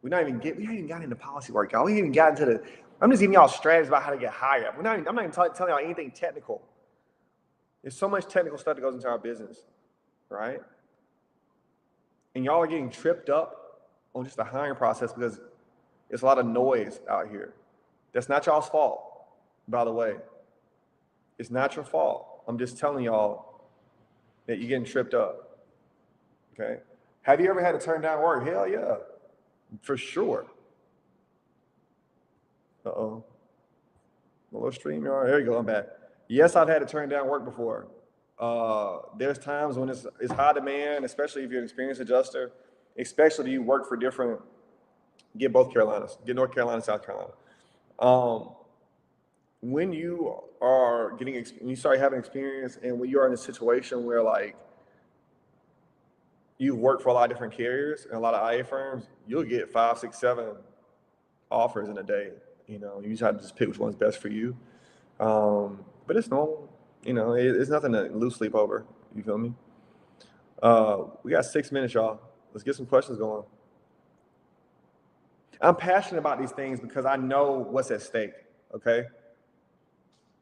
We haven't even got into policy work, y'all. We haven't even got into I'm just giving y'all strategies about how to get hired. I'm not even telling y'all anything technical. There's so much technical stuff that goes into our business, right? And y'all are getting tripped up on just the hiring process because there's a lot of noise out here. That's not y'all's fault, by the way. It's not your fault. I'm just telling y'all that you're getting tripped up, okay? Have you ever had to turn down work? Hell yeah, for sure. Uh-oh. A little stream, y'all. There you go, I'm back. Yes, I've had to turn down work before. There's times when it's high demand, especially if you're an experienced adjuster, especially if you work for get both Carolinas, get North Carolina, South Carolina. When you are when you start having experience and when you're in a situation where you've worked for a lot of different carriers and a lot of IA firms, you'll get 5, 6, 7 offers in a day. You know, you just have to just pick which one's best for you. But it's normal. You know, it's nothing to lose sleep over. You feel me? We got 6 minutes, y'all. Let's get some questions going. I'm passionate about these things because I know what's at stake, okay?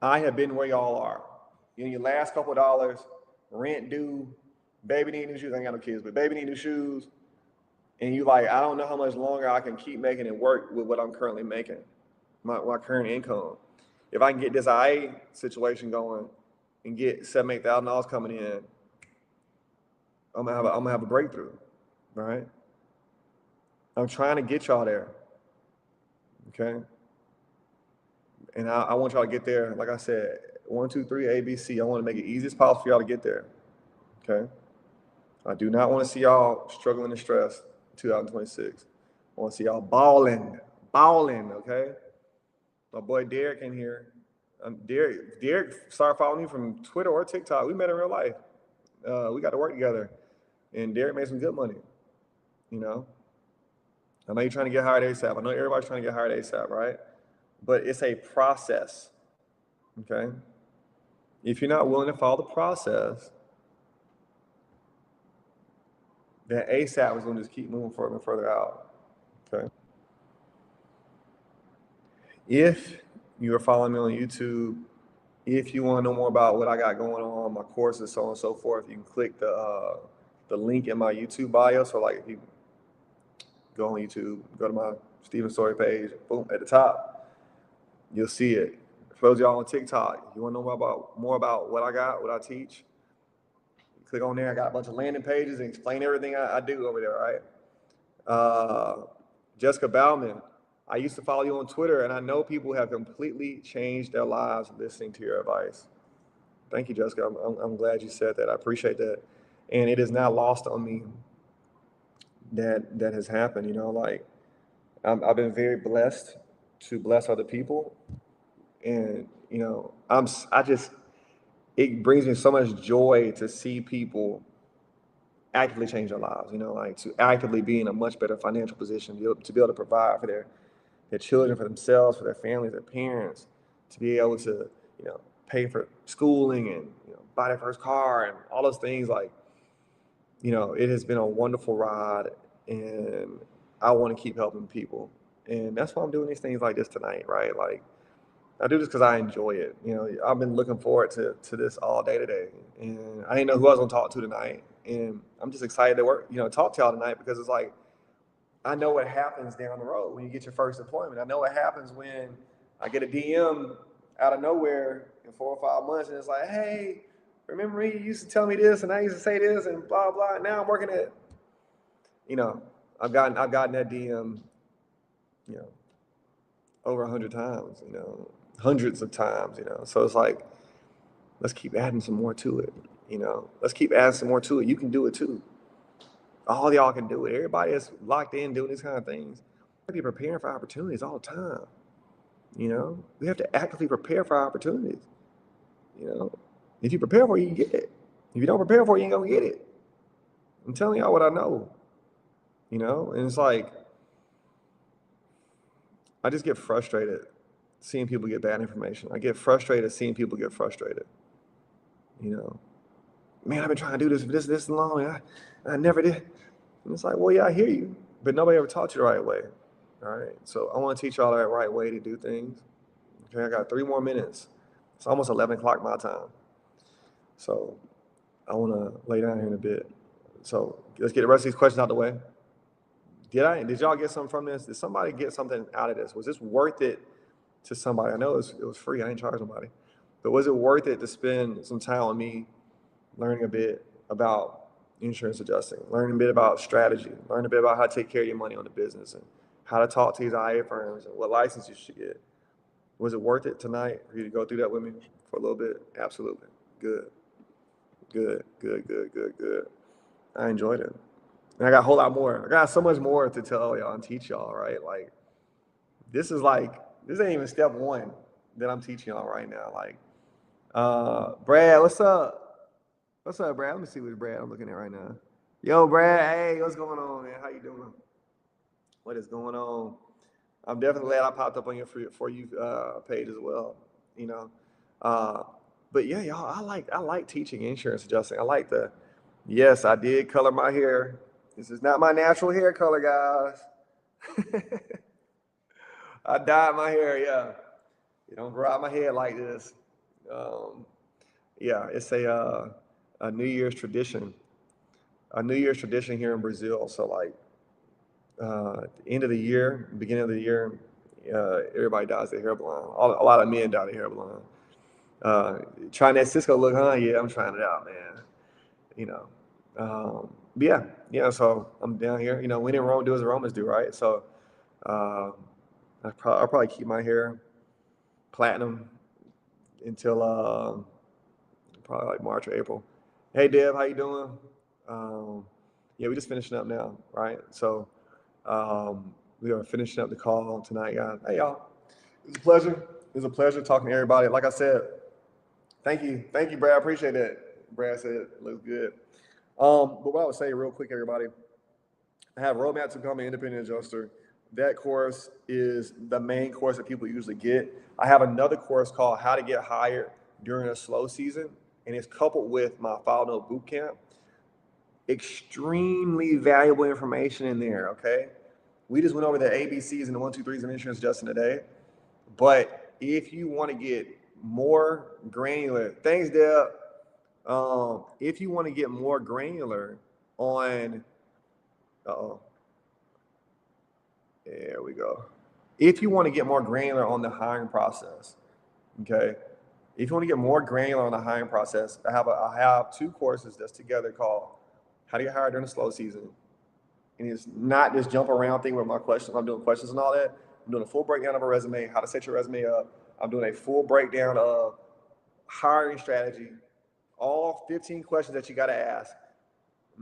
I have been where y'all are. You know, your last couple of dollars, rent due, baby need new shoes. I ain't got no kids, but baby need new shoes. And you I don't know how much longer I can keep making it work with what I'm currently making, my current income. If I can get this IA situation going and get $7,000, $8,000 coming in, I'm gonna have a breakthrough, right? I'm trying to get y'all there, okay? And I want y'all to get there. Like I said, 1, 2, 3, ABC. I want to make it easy as possible for y'all to get there, okay? I do not want to see y'all struggling and stressed in 2026. I want to see y'all balling, okay? My boy Derek in here. Derek started following me from Twitter or TikTok. We met in real life. We got to work together. And Derek made some good money, you know? I know you're trying to get hired ASAP. I know everybody's trying to get hired ASAP, right? But it's a process, okay? If you're not willing to follow the process, that ASAP was going to just keep moving further and further out. Okay. If you are following me on YouTube, if you want to know more about what I got going on, my courses, so on and so forth, you can click the link in my YouTube bio. So like if you go on YouTube, go to my Stephen Story page, boom, at the top, you'll see it. For those of y'all on TikTok, you want to know more about what I got, what I teach, click on there. I got a bunch of landing pages and explain everything I do over there, right? Jessica Bauman, I used to follow you on Twitter, and I know people have completely changed their lives listening to your advice. Thank you, Jessica. I'm glad you said that. I appreciate that. And it is not lost on me that has happened. You know, like I've been very blessed to bless other people, and you know, it brings me so much joy to see people actively change their lives. You know, like to actively be in a much better financial position, to be able to provide for their children, for themselves, for their families, their parents, to be able to, you know, pay for schooling and, you know, buy their first car and all those things. Like, you know, it has been a wonderful ride, and I want to keep helping people. And that's why I'm doing these things like this tonight, right? Like, I do this because I enjoy it. You know, I've been looking forward to this all day today, and I didn't know who I was gonna talk to tonight, and I'm just excited to talk to y'all tonight, because it's like I know what happens down the road when you get your first appointment. I know what happens when I get a DM out of nowhere in 4 or 5 months, and it's like, hey, remember me? You used to tell me this, and I used to say this, and blah blah. And now I'm working at, you know, I've gotten that DM, you know, over 100 times, you know, hundreds of times, you know. So it's like, let's keep adding some more to it, you know. Let's keep adding some more to it. You can do it too. All y'all can do it. Everybody is locked in doing these kind of things. We be preparing for opportunities all the time. You know, we have to actively prepare for opportunities. You know, if you prepare for it, you can get it. If you don't prepare for it, you ain't gonna get it. I'm telling y'all what I know. You know, and it's like I just get frustrated seeing people get bad information. I get frustrated seeing people get frustrated. You know, man, I've been trying to do this long. I never did. And it's like, well, yeah, I hear you, but nobody ever taught you the right way. All right. So I want to teach y'all the right way to do things. Okay. I got 3 more minutes. It's almost 11 o'clock my time. So I want to lay down here in a bit. So let's get the rest of these questions out the way. Did y'all get something from this? Did somebody get something out of this? Was this worth it to somebody? I know it was free. I ain't charged nobody. But was it worth it to spend some time with me learning a bit about insurance adjusting, learning a bit about strategy, learning a bit about how to take care of your money on the business, and how to talk to these IA firms and what license you should get? Was it worth it tonight for you to go through that with me for a little bit? Absolutely. Good. Good, good, good, good, good. I enjoyed it. And I got a whole lot more. I got so much more to tell y'all and teach y'all, right? Like, this ain't even step one that I'm teaching y'all right now. Like, Brad, what's up? What's up, Brad? Let me see what Brad I'm looking at right now. Yo, Brad, hey, what's going on, man? How you doing? What is going on? I'm definitely glad I popped up on your for you page as well. You know, uh, but yeah, y'all, I like teaching insurance adjusting. Yes, I did color my hair. This is not my natural hair color, guys. I dyed my hair. Yeah, you don't grow out my head like this. Um, yeah, it's a New Year's tradition. A New Year's tradition here in Brazil. So like at the end of the year, beginning of the year, everybody dyes their hair blonde. A lot of men dye their hair blonde. Trying that Cisco look, huh? Yeah, I'm trying it out, man. You know. But yeah. So I'm down here. You know, when in Rome, do as the Romans do, right? So I'll probably keep my hair platinum until probably like March or April. Hey, Deb, how you doing? Yeah, we just finishing up now, right? So we are finishing up the call tonight, guys. Hey, y'all. It was a pleasure. It was a pleasure talking to everybody. Like I said, thank you, Brad. I appreciate that. Brad said it looks good. But what I would say real quick, everybody, I have Roadmap to Become an Independent Adjuster. That course is the main course that people usually get. I have another course called How to Get Hired During a Slow Season, and it's coupled with my File Note Bootcamp. extremely valuable information in there, okay? We just went over the ABCs and the 1, 2, 3s of insurance just in today. But if you want to get more granular, thanks, Deb. If you want to get more granular on, there we go. If you want to get more granular on the hiring process, okay? If you want to get more granular on the hiring process, I have 2 courses that's together called How to Get Hired During the Slow Season. And it's not this jump around thing with my questions. I'm doing questions and all that. I'm doing a full breakdown of a resume, how to set your resume up. I'm doing a full breakdown of hiring strategy, all 15 questions that you got to ask.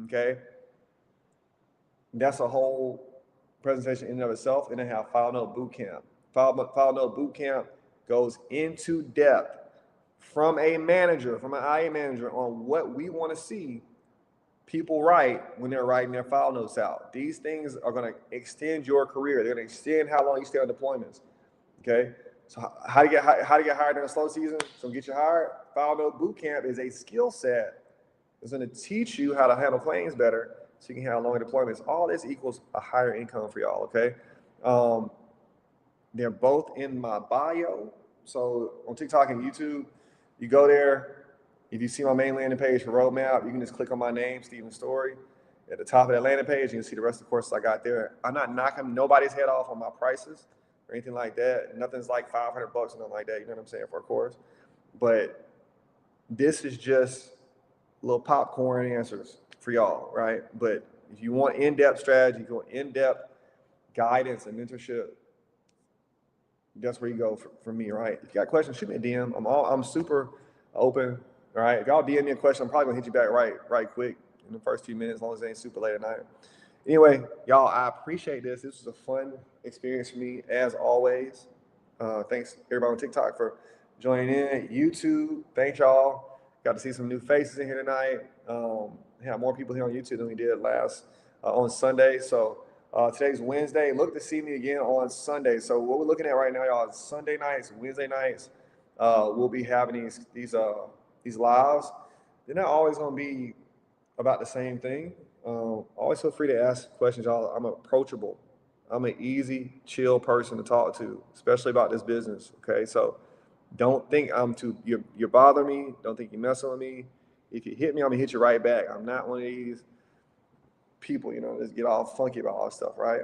Okay. That's a whole presentation in and of itself. And then have File Note Bootcamp. File Note Bootcamp goes into depth from a manager, from an IA manager, on what we want to see people write when they're writing their file notes out. These things are going to extend your career. They're going to extend how long you stay on deployments. Okay. So how to get hired during a slow season? So get you hired. File Note Bootcamp is a skill set that's going to teach you how to handle claims better, so you can handle longer deployments. All this equals a higher income for y'all. Okay. They're both in my bio. So on TikTok and YouTube, you go there. If you see my main landing page for Roadmap, you can just click on my name, Stephen Story. At the top of that landing page, you can see the rest of the courses I got there. I'm not knocking nobody's head off on my prices or anything like that. Nothing's like $500 or nothing like that. You know what I'm saying, for a course. But this is just little popcorn answers for y'all, right? But if you want in-depth strategy, if you want in-depth guidance and mentorship, that's where you go for me, right? If you got questions, shoot me a DM. I'm super open. All right. If y'all DM me a question, I'm probably gonna hit you back right quick in the first few minutes, as long as it ain't super late at night. Anyway, y'all, I appreciate this. This was a fun experience for me, as always. Thanks everybody on TikTok for joining in. YouTube, thank y'all. Got to see some new faces in here tonight. Have more people here on YouTube than we did last on Sunday. So today's Wednesday. Look to see me again on Sunday. So what we're looking at right now, y'all, is Sunday nights, Wednesday nights. We'll be having these lives. They're not always going to be about the same thing. Always feel free to ask questions, y'all. I'm approachable. I'm an easy, chill person to talk to, especially about this business. Okay, so don't think you're bothering me. Don't think you're messing with me. If you hit me, I'm gonna hit you right back. I'm not one of these people, that get all funky about all this stuff, right?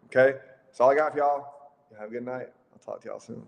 Okay, that's all I got for y'all. Have a good night. I'll talk to y'all soon.